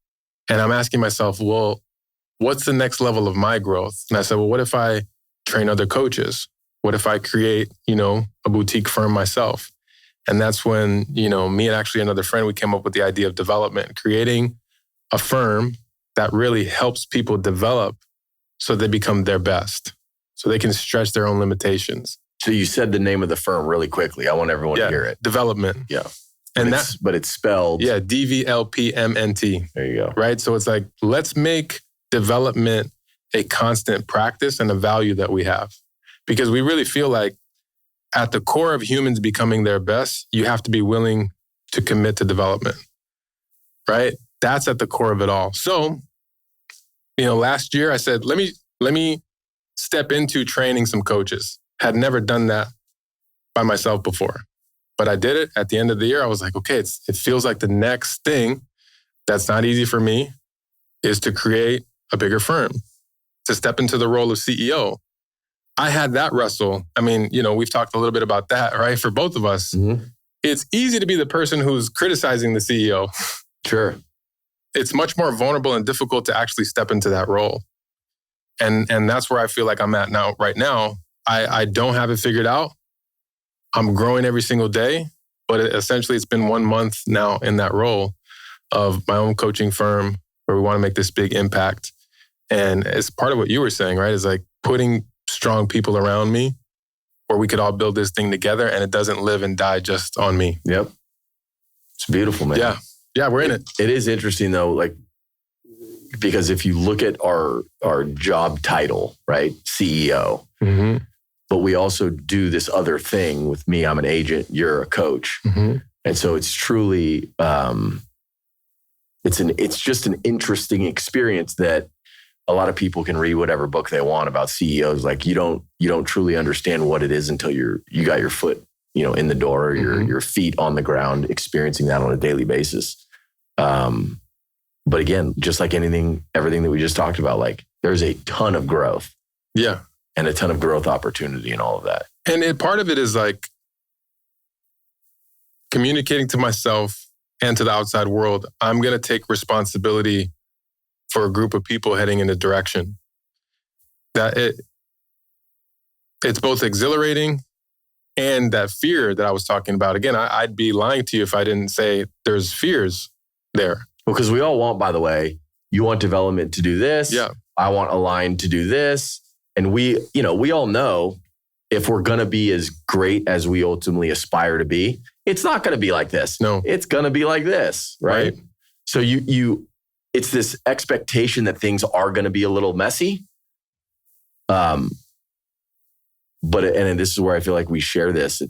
And I'm asking myself, well, what's the next level of my growth? And I said, well, what if I train other coaches? What if I create, a boutique firm myself? And that's when, me and actually another friend, we came up with the idea of development, creating a firm that really helps people develop so they become their best, so they can stretch their own limitations. So you said the name of the firm really quickly. I want everyone to hear it. Development. Yeah. But it's spelled. Yeah, DVLPMNT. There you go. Right? So it's like, let's make development a constant practice and a value that we have. Because we really feel like at the core of humans becoming their best, you have to be willing to commit to development. Right? That's at the core of it all. So last year I said, let me step into training some coaches. Had never done that by myself before, but I did it at the end of the year. I was like, okay, it feels like the next thing that's not easy for me is to create a bigger firm, to step into the role of CEO. I had that wrestle. I mean, we've talked a little bit about that, right? For both of us, It's easy to be the person who's criticizing the CEO. Sure. It's much more vulnerable and difficult to actually step into that role. And that's where I feel like I'm at now. Right now, I don't have it figured out. I'm growing every single day, but essentially it's been 1 month now in that role of my own coaching firm where we want to make this big impact. And it's part of what you were saying, right? Is like putting strong people around me where we could all build this thing together and it doesn't live and die just on me. Yep. It's beautiful, man. Yeah. Yeah, we're in it. It is interesting though, like, because if you look at our job title, right? CEO, but we also do this other thing with me. I'm an agent, you're a coach. And so it's truly, it's just an interesting experience that a lot of people can read whatever book they want about CEOs. Like you don't truly understand what it is until you got your foot, in the door, or your feet on the ground, experiencing that on a daily basis. But again, just like everything that we just talked about, like there's a ton of growth. Yeah. And a ton of growth opportunity and all of that. And part of it is like communicating to myself and to the outside world, I'm going to take responsibility for a group of people heading in a direction that it's both exhilarating and that fear that I was talking about. Again, I'd be lying to you if I didn't say there's fears there. Well, because we all want, by the way, you want development to do this. Yeah. I want Align to do this. And we all know if we're going to be as great as we ultimately aspire to be, it's not going to be like this. No. It's going to be like this, right? So it's this expectation that things are going to be a little messy. And this is where I feel like we share this.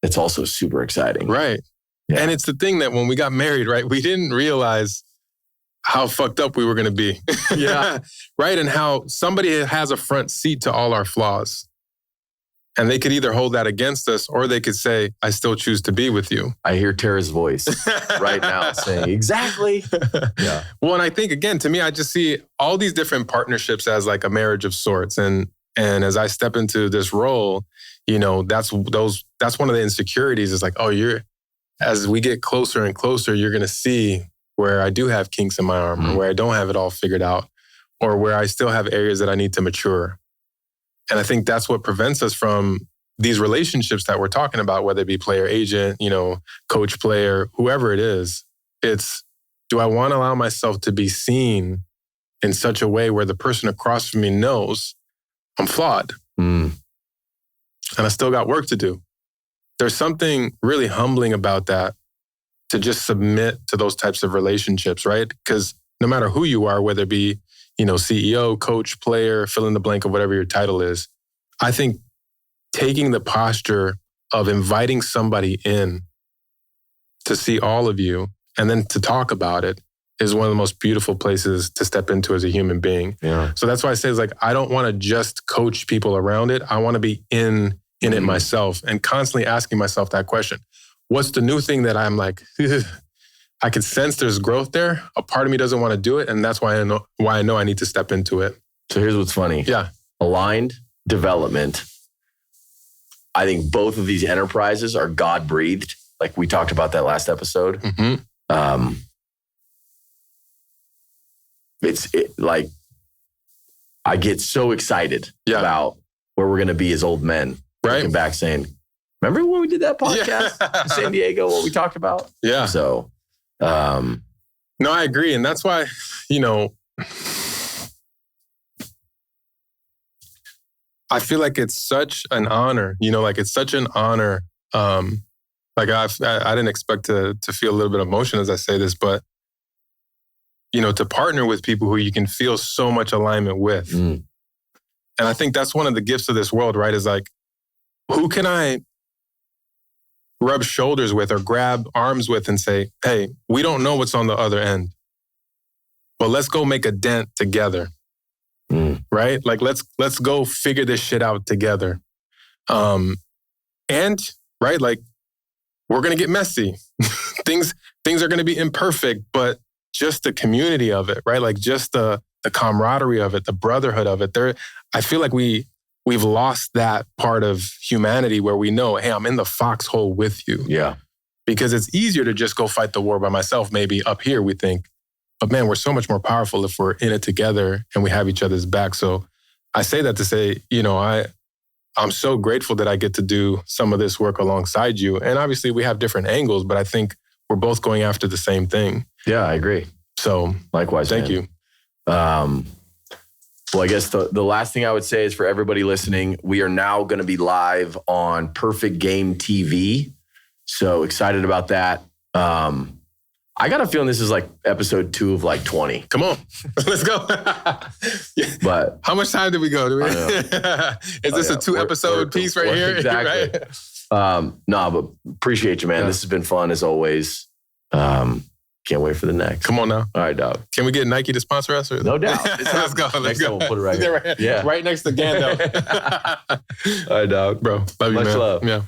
It's also super exciting. Right. Yeah. And it's the thing that when we got married, right, we didn't realize how fucked up we were going to be. Yeah. Right. And how somebody has a front seat to all our flaws. And they could either hold that against us or they could say, I still choose to be with you. I hear Tara's voice right now saying, exactly. Yeah. Well, and I think, again, to me, I just see all these different partnerships as like a marriage of sorts. And as I step into this role, that's one of the insecurities is like, as we get closer and closer, you're going to see where I do have kinks in my armor, where I don't have it all figured out, or where I still have areas that I need to mature. And I think that's what prevents us from these relationships that we're talking about, whether it be player agent, coach player, whoever it is. It's, do I want to allow myself to be seen in such a way where the person across from me knows I'm flawed and I still got work to do? There's something really humbling about that, to just submit to those types of relationships, right? Because no matter who you are, whether it be, CEO, coach, player, fill in the blank of whatever your title is, I think taking the posture of inviting somebody in to see all of you and then to talk about it is one of the most beautiful places to step into as a human being. Yeah. So that's why I say it's like, I don't want to just coach people around it. I want to be in it myself and constantly asking myself that question. What's the new thing that I'm like, I can sense there's growth there. A part of me doesn't want to do it. And that's why I know I need to step into it. So here's what's funny. Yeah. Aligned, development. I think both of these enterprises are God-breathed. Like we talked about that last episode. Like I get so excited about where we're going to be as old men. Right. Looking back saying, remember when we did that podcast in San Diego, what we talked about? Yeah. So, no, I agree. And that's why, I feel like it's such an honor, it's such an honor. Like I didn't expect to feel a little bit of emotion as I say this, but, to partner with people who you can feel so much alignment with. And I think that's one of the gifts of this world, right? Is like, who can I rub shoulders with or grab arms with and say, hey, we don't know what's on the other end. but let's go make a dent together. Right? Like, let's go figure this shit out together. And right, like, we're going to get messy. Things are going to be imperfect, but just the community of it, right? Like, just the camaraderie of it, the brotherhood of it. I feel like we've lost that part of humanity where we know, hey, I'm in the foxhole with you. Yeah. Because it's easier to just go fight the war by myself, maybe up here, we think. But man, we're so much more powerful if we're in it together and we have each other's back. So I say that to say, I'm so grateful that I get to do some of this work alongside you. And obviously we have different angles, but I think we're both going after the same thing. Yeah, I agree. So likewise, thank you. Well, I guess the last thing I would say is for everybody listening, we are now going to be live on Perfect Game TV. So excited about that. I got a feeling this is like episode 2 of like 20. Come on, let's go. But how much time did we go? Is this a 2-episode piece right here? Exactly. Right? But appreciate you, man. Yeah. This has been fun as always. Can't wait for the next. Come on now. All right, dog. Can we get Nike to sponsor us? No doubt. Let's go. Next time we'll put it right here. Yeah. Right next to Gando. All right, dog. Bro, love you, Much man. love. Yeah.